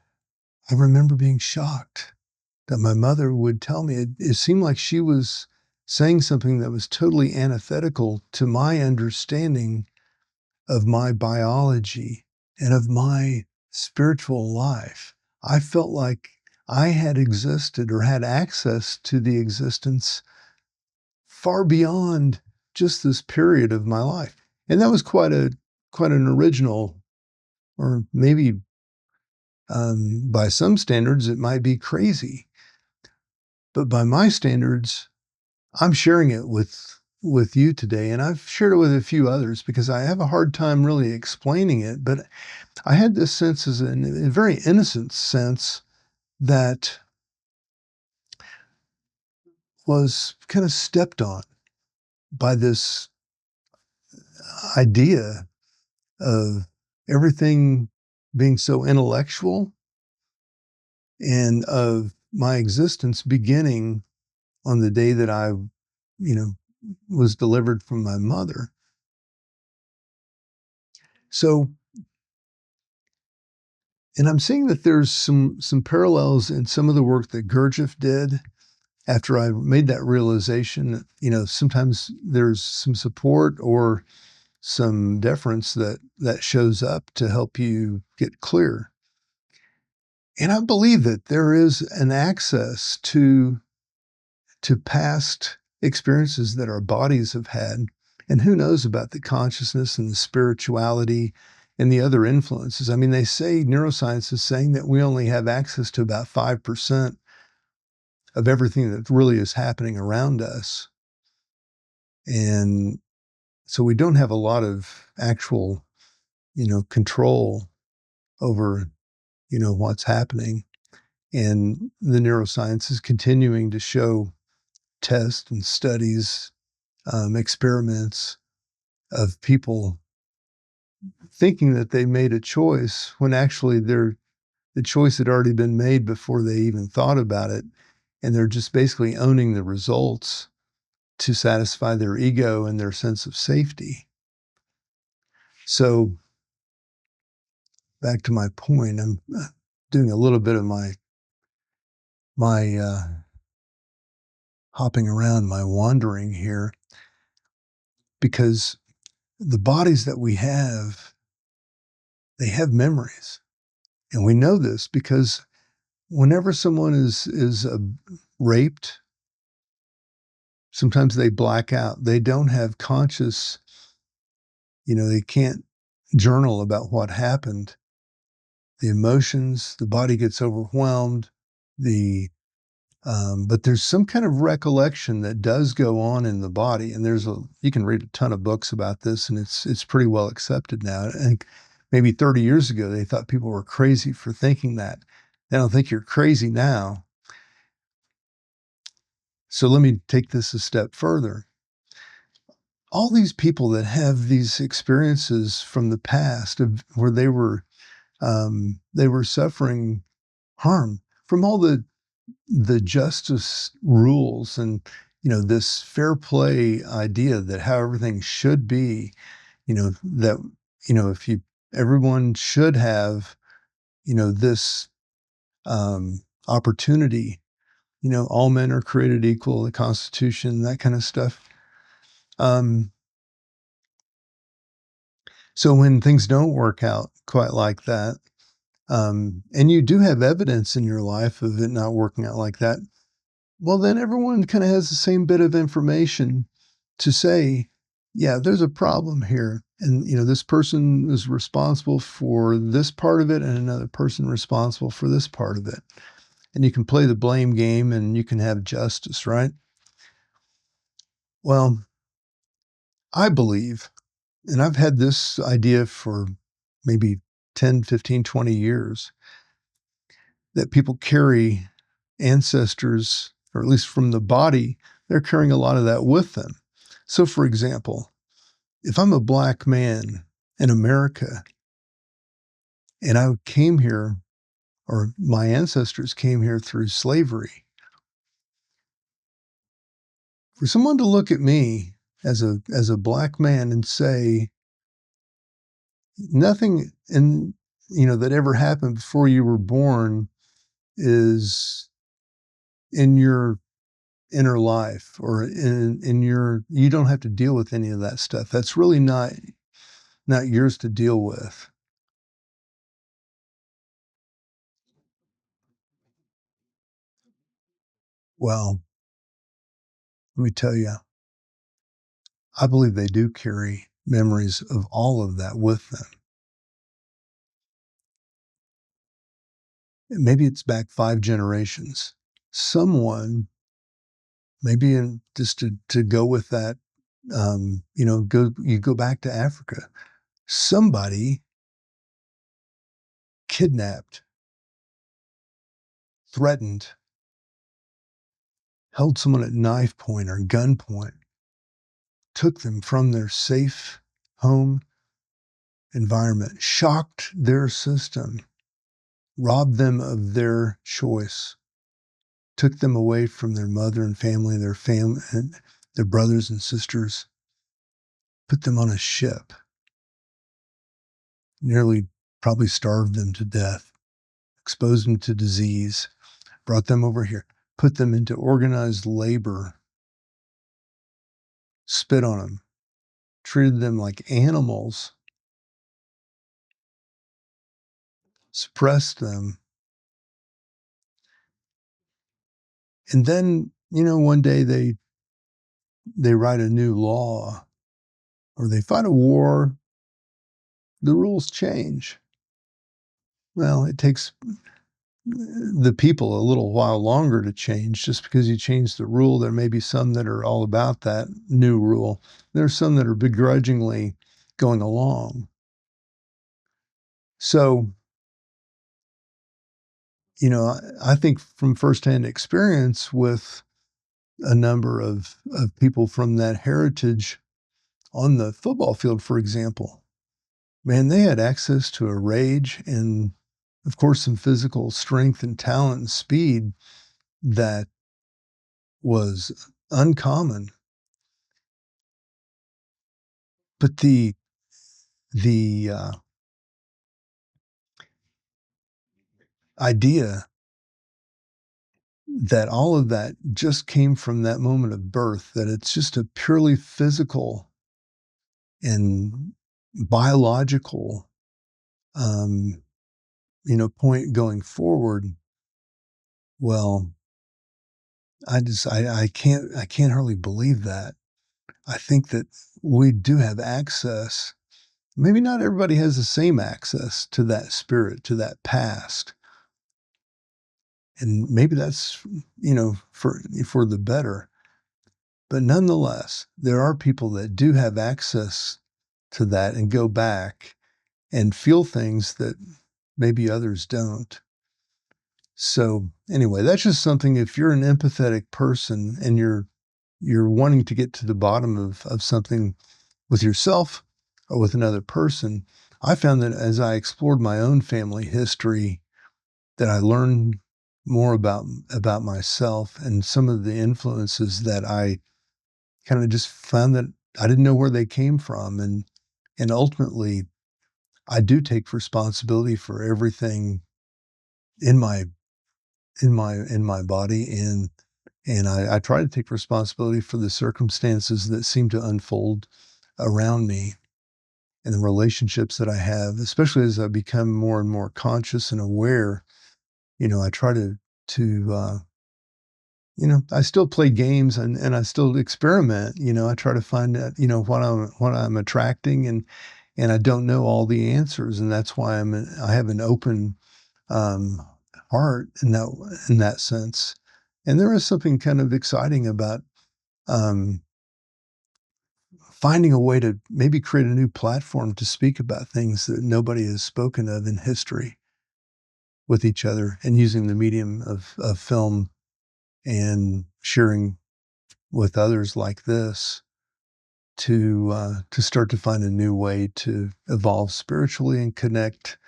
I remember being shocked that my mother would tell me. It seemed like she was saying something that was totally antithetical to my understanding of my biology and of my spiritual life. I felt like I had existed or had access to the existence far beyond just this period of my life. And that was quite an original, or maybe by some standards, it might be crazy. But by my standards, I'm sharing it with you today, and I've shared it with a few others because I have a hard time really explaining it. But I had this sense, as a very innocent sense, that was kind of stepped on by this idea of everything being so intellectual and of my existence beginning on the day that I, you know, was delivered from my mother. So, and I'm seeing that there's some parallels in some of the work that Gurdjieff did after I made that realization. You know, sometimes there's some support or some deference that shows up to help you get clear. And I believe that there is an access to past experiences that our bodies have had. And who knows about the consciousness and the spirituality and the other influences. I mean, they say neuroscience is saying that we only have access to about 5% of everything that really is happening around us. And so we don't have a lot of actual, control over, what's happening. And the neuroscience is continuing to show tests and studies, experiments of people thinking that they made a choice when actually the choice had already been made before they even thought about it. And they're just basically owning the results to satisfy their ego and their sense of safety. So back to my point, I'm doing a little bit of my hopping around, my wandering here, because the bodies that we have, they have memories. And we know this because whenever someone is raped, sometimes they black out. They don't have conscious, they can't journal about what happened. The emotions, the body gets overwhelmed. But there's some kind of recollection that does go on in the body, and you can read a ton of books about this, and it's pretty well accepted now. I think maybe 30 years ago they thought people were crazy for thinking that. They don't think you're crazy now. So let me take this a step further. All these people that have these experiences from the past where they were suffering harm from all the justice rules and this fair play idea that how everything should be, that if everyone should have this opportunity, all men are created equal, the Constitution, that kind of stuff. Um, so when things don't work out quite like that, and you do have evidence in your life of it not working out like that, well, then everyone kind of has the same bit of information to say, yeah, there's a problem here. And, this person is responsible for this part of it and another person responsible for this part of it. And you can play the blame game and you can have justice, right? Well, I believe, and I've had this idea for maybe 10, 15, 20 years, that people carry ancestors, or at least from the body, they're carrying a lot of that with them. So, for example, if I'm a Black man in America and I came here, or my ancestors came here through slavery, for someone to look at me as a Black man and say, nothing that ever happened before you were born is in your inner life, or in your, you don't have to deal with any of that stuff. That's really not yours to deal with. Well, let me tell you, I believe they do carry memories of all of that with them. Maybe it's back 5 generations. Someone, maybe just to go with that, you go back to Africa. Somebody kidnapped, threatened, held someone at knife point or gunpoint, took them from their safe home environment, shocked their system, robbed them of their choice, took them away from their mother and family, and their brothers and sisters, put them on a ship, nearly probably starved them to death, exposed them to disease, brought them over here, put them into organized labor, spit on them, treated them like animals, suppressed them. And then, one day they write a new law or they fight a war, the rules change. Well, it takes the people a little while longer to change. Just because you change the rule, there may be some that are all about that new rule. There's some that are begrudgingly going along. So, I think from firsthand experience with a number of people from that heritage on the football field, for example, man, they had access to a rage and, of course, some physical strength and talent and speed that was uncommon. But the idea that all of that just came from that moment of birth, that it's just a purely physical and biological, um, point going forward. Well, I can't hardly believe that. I think that we do have access. Maybe not everybody has the same access to that spirit, to that past. And maybe that's, for the better. But nonetheless, there are people that do have access to that and go back and feel things that maybe others don't. So anyway, that's just something, if you're an empathetic person and you're wanting to get to the bottom of something with yourself or with another person, I found that as I explored my own family history, that I learned more about myself and some of the influences that I kind of just found that I didn't know where they came from. And ultimately, I do take responsibility for everything in my in my body, and I try to take responsibility for the circumstances that seem to unfold around me and the relationships that I have, especially as I become more and more conscious and aware. I try to I still play games, and I still experiment. I try to find out, what I'm attracting, and I don't know all the answers, and that's why I have an open um, heart in that sense. And there is something kind of exciting about um, finding a way to maybe create a new platform to speak about things that nobody has spoken of in history with each other, and using the medium of film and sharing with others like this to start to find a new way to evolve spiritually and connect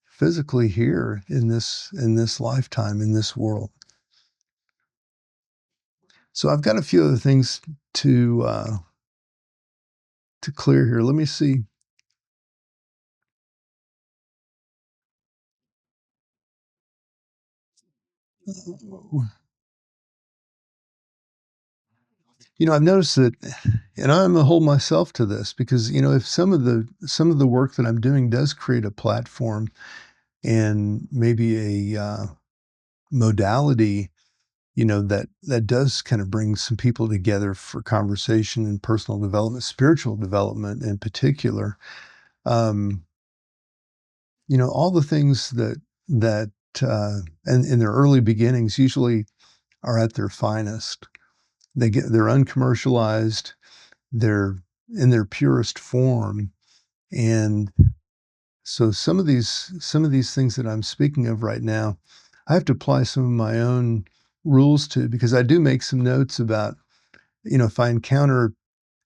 physically here in this lifetime, in this world. So I've got a few other things to clear here. Let me see. I've noticed that, and I'm gonna hold myself to this, because if some of the work that I'm doing does create a platform and maybe a modality, that does kind of bring some people together for conversation and personal development, spiritual development in particular. Um, all the things that and in their early beginnings usually are at their finest. They're uncommercialized, they're in their purest form. And so some of these things that I'm speaking of right now, I have to apply some of my own rules to, because I do make some notes about, if I encounter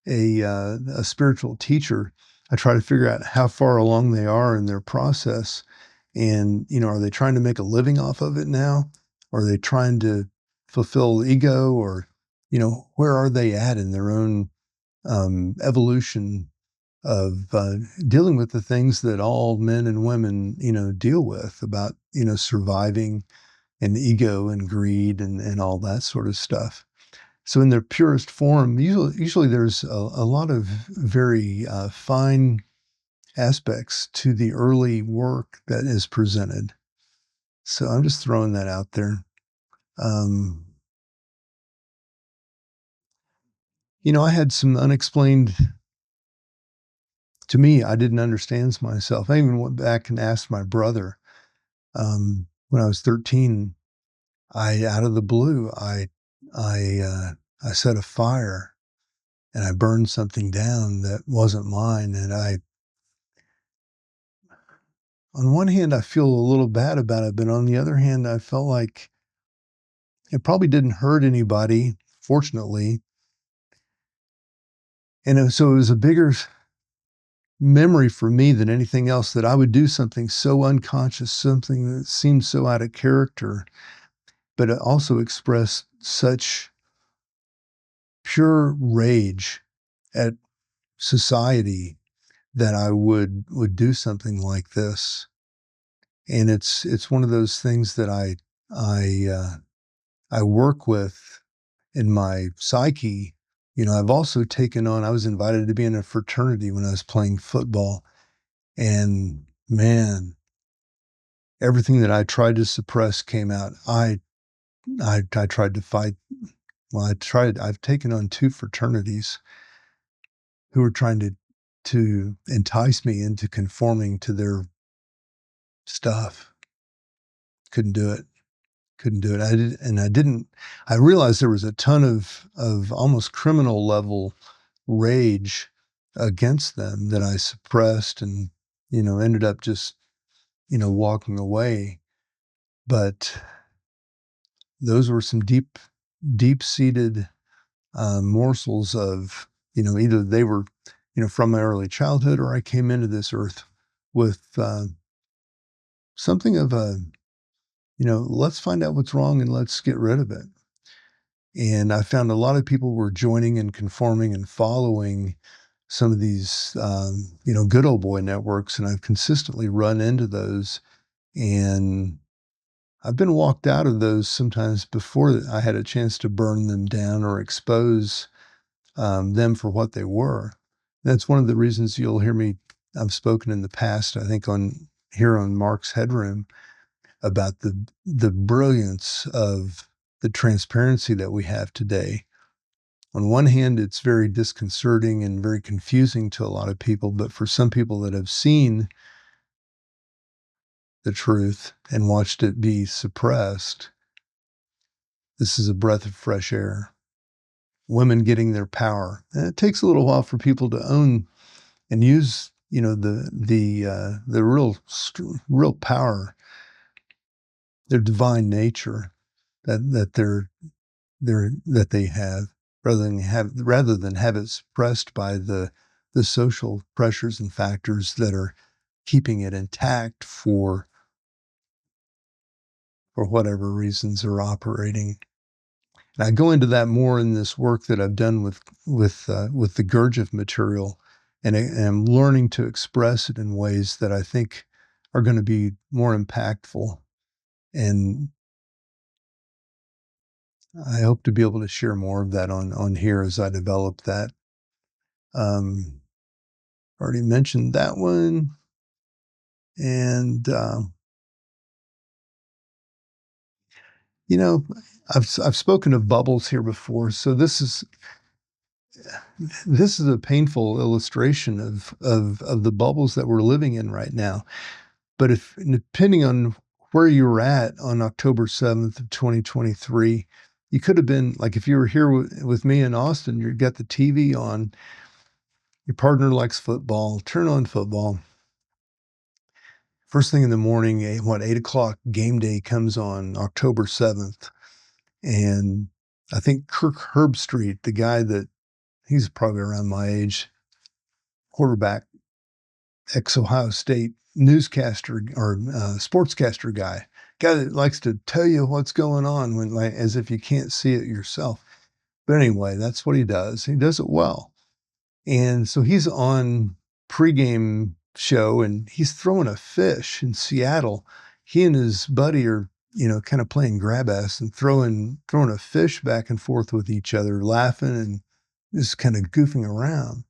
a spiritual teacher, I try to figure out how far along they are in their process. And, are they trying to make a living off of it now? Or are they trying to fulfill ego? Or, where are they at in their own evolution of dealing with the things that all men and women, deal with, about, surviving and ego and greed and all that sort of stuff. So in their purest form, usually there's a lot of very fine aspects to the early work that is presented. So I'm just throwing that out there. Um, I had some unexplained, to me, I didn't understand myself. I even went back and asked my brother when I was 13. Out of the blue, I set a fire and I burned something down that wasn't mine. And on one hand, I feel a little bad about it, but on the other hand, I felt like it probably didn't hurt anybody, fortunately. And so it was a bigger memory for me than anything else, that I would do something so unconscious, something that seemed so out of character, but it also expressed such pure rage at society, that I would do something like this. And it's one of those things that I work with in my psyche. I've also taken on, I was invited to be in a fraternity when I was playing football. And man, everything that I tried to suppress came out. I tried to fight. Well, I've taken on two fraternities who were trying to entice me into conforming to their stuff. Couldn't do it. Couldn't do it. I didn't. I realized there was a ton of almost criminal level rage against them that I suppressed, and ended up just walking away. But those were some deep seated morsels of, either they were from my early childhood, or I came into this earth with something of a, let's find out what's wrong and let's get rid of it. And I found a lot of people were joining and conforming and following some of these, good old boy networks, and I've consistently run into those. And I've been walked out of those sometimes before I had a chance to burn them down or expose them for what they were. That's one of the reasons you'll hear me. I've spoken in the past, I think, on here on Mark's Headroom about the brilliance of the transparency that we have today. On one hand, it's very disconcerting and very confusing to a lot of people, but for some people that have seen the truth and watched it be suppressed, this is a breath of fresh air. Women getting their power. And it takes a little while for people to own and use, the real power, their divine nature that they have, rather than have it suppressed by the social pressures and factors that are keeping it intact for whatever reasons are operating. And I go into that more in this work that I've done with the Gurdjieff material, and I'm learning to express it in ways that I think are going to be more impactful. And I hope to be able to share more of that on here as I develop that. Already mentioned that one, and you know, I've spoken of bubbles here before, so this is a painful illustration of the bubbles that we're living in right now. But if depending on where you were at on October 7th of 2023, you could have been like if you were here with me in Austin, you got the TV on, your partner likes football, turn on football. First thing in the morning, 8 o'clock game day comes on October 7th. And I think Kirk Herbstreit, the guy that he's probably around my age, quarterback, ex-Ohio State newscaster or sportscaster guy that likes to tell you what's going on when, like, as if you can't see it yourself. But anyway, that's what he does. He does it well. And so he's on pregame show and he's throwing a fish in Seattle. He and his buddy are, kind of playing grab ass and throwing a fish back and forth with each other, laughing and just kind of goofing around.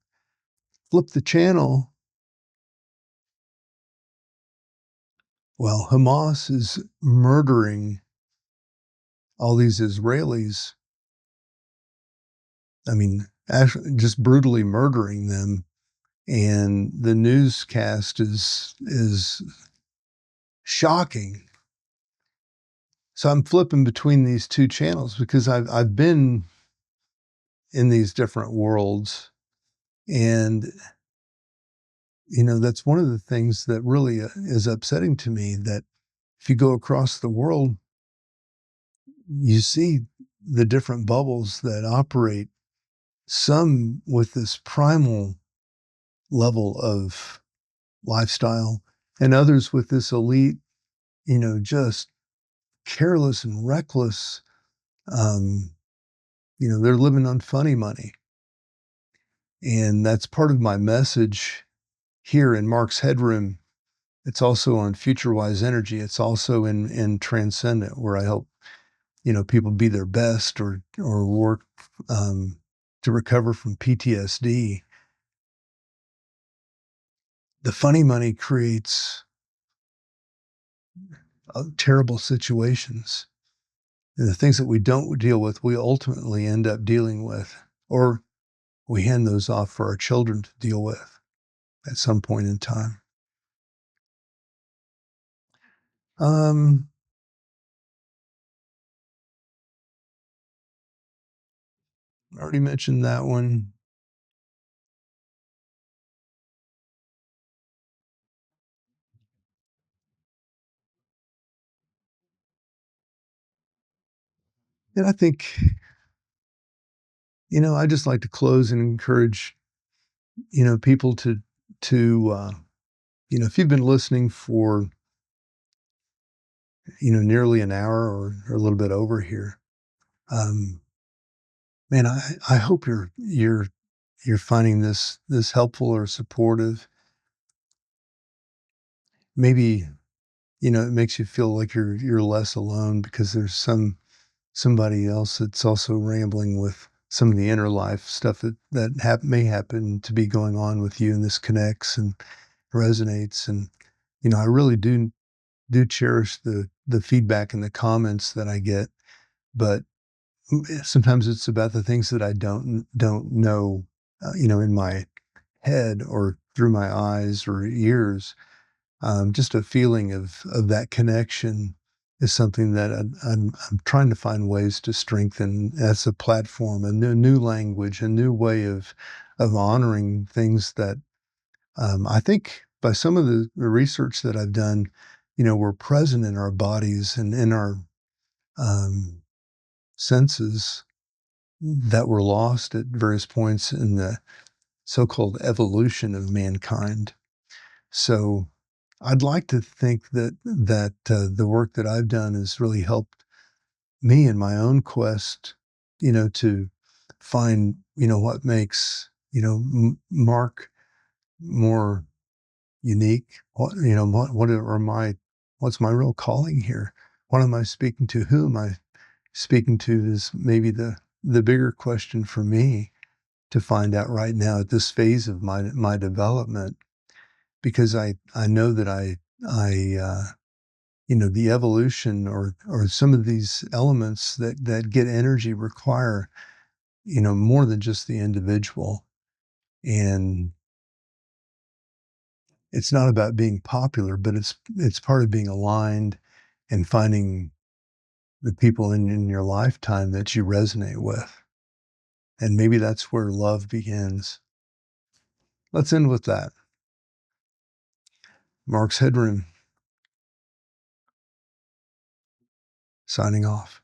Flip the channel. Well, Hamas is murdering all these Israelis. I mean, actually, just brutally murdering them. And the newscast is shocking. So I'm flipping between these two channels because I've been in these different worlds, and that's one of the things that really is upsetting to me, that if you go across the world, you see the different bubbles that operate, some with this primal level of lifestyle, and others with this elite, just careless and reckless. They're living on funny money. And that's part of my message here in Mark's Headroom. It's also on Future Wise Energy. It's also in Transcendent, where I help, people be their best or work to recover from PTSD. The funny money creates terrible situations. And the things that we don't deal with, we ultimately end up dealing with, or we hand those off for our children to deal with at some point in time. I already mentioned that one. And I think, I just like to close and encourage, people if you've been listening for, nearly an hour or a little bit over here, um, man, I hope you're finding this helpful or supportive. Maybe, it makes you feel like you're less alone because there's somebody else that's also rambling with some of the inner life stuff that may happen to be going on with you, and this connects and resonates. And I really do cherish the feedback and the comments that I get, but sometimes it's about the things that I don't know, in my head or through my eyes or ears. Just a feeling of that connection is something that I'm trying to find ways to strengthen as a platform, a new language, a new way of honoring things that I think by some of the research that I've done, we're present in our bodies and in our um, senses that were lost at various points in the so-called evolution of mankind. So I'd like to think that the work that I've done has really helped me in my own quest, to find, what makes, Mark more unique. What's my real calling here? What am I speaking to? Who am I speaking to is maybe the bigger question for me to find out right now at this phase of my development, because I know that the evolution or some of these elements that get energy require, more than just the individual. And it's not about being popular, but it's part of being aligned and finding the people in your lifetime that you resonate with. And maybe that's where love begins. Let's end with that. Mark's Headroom, signing off.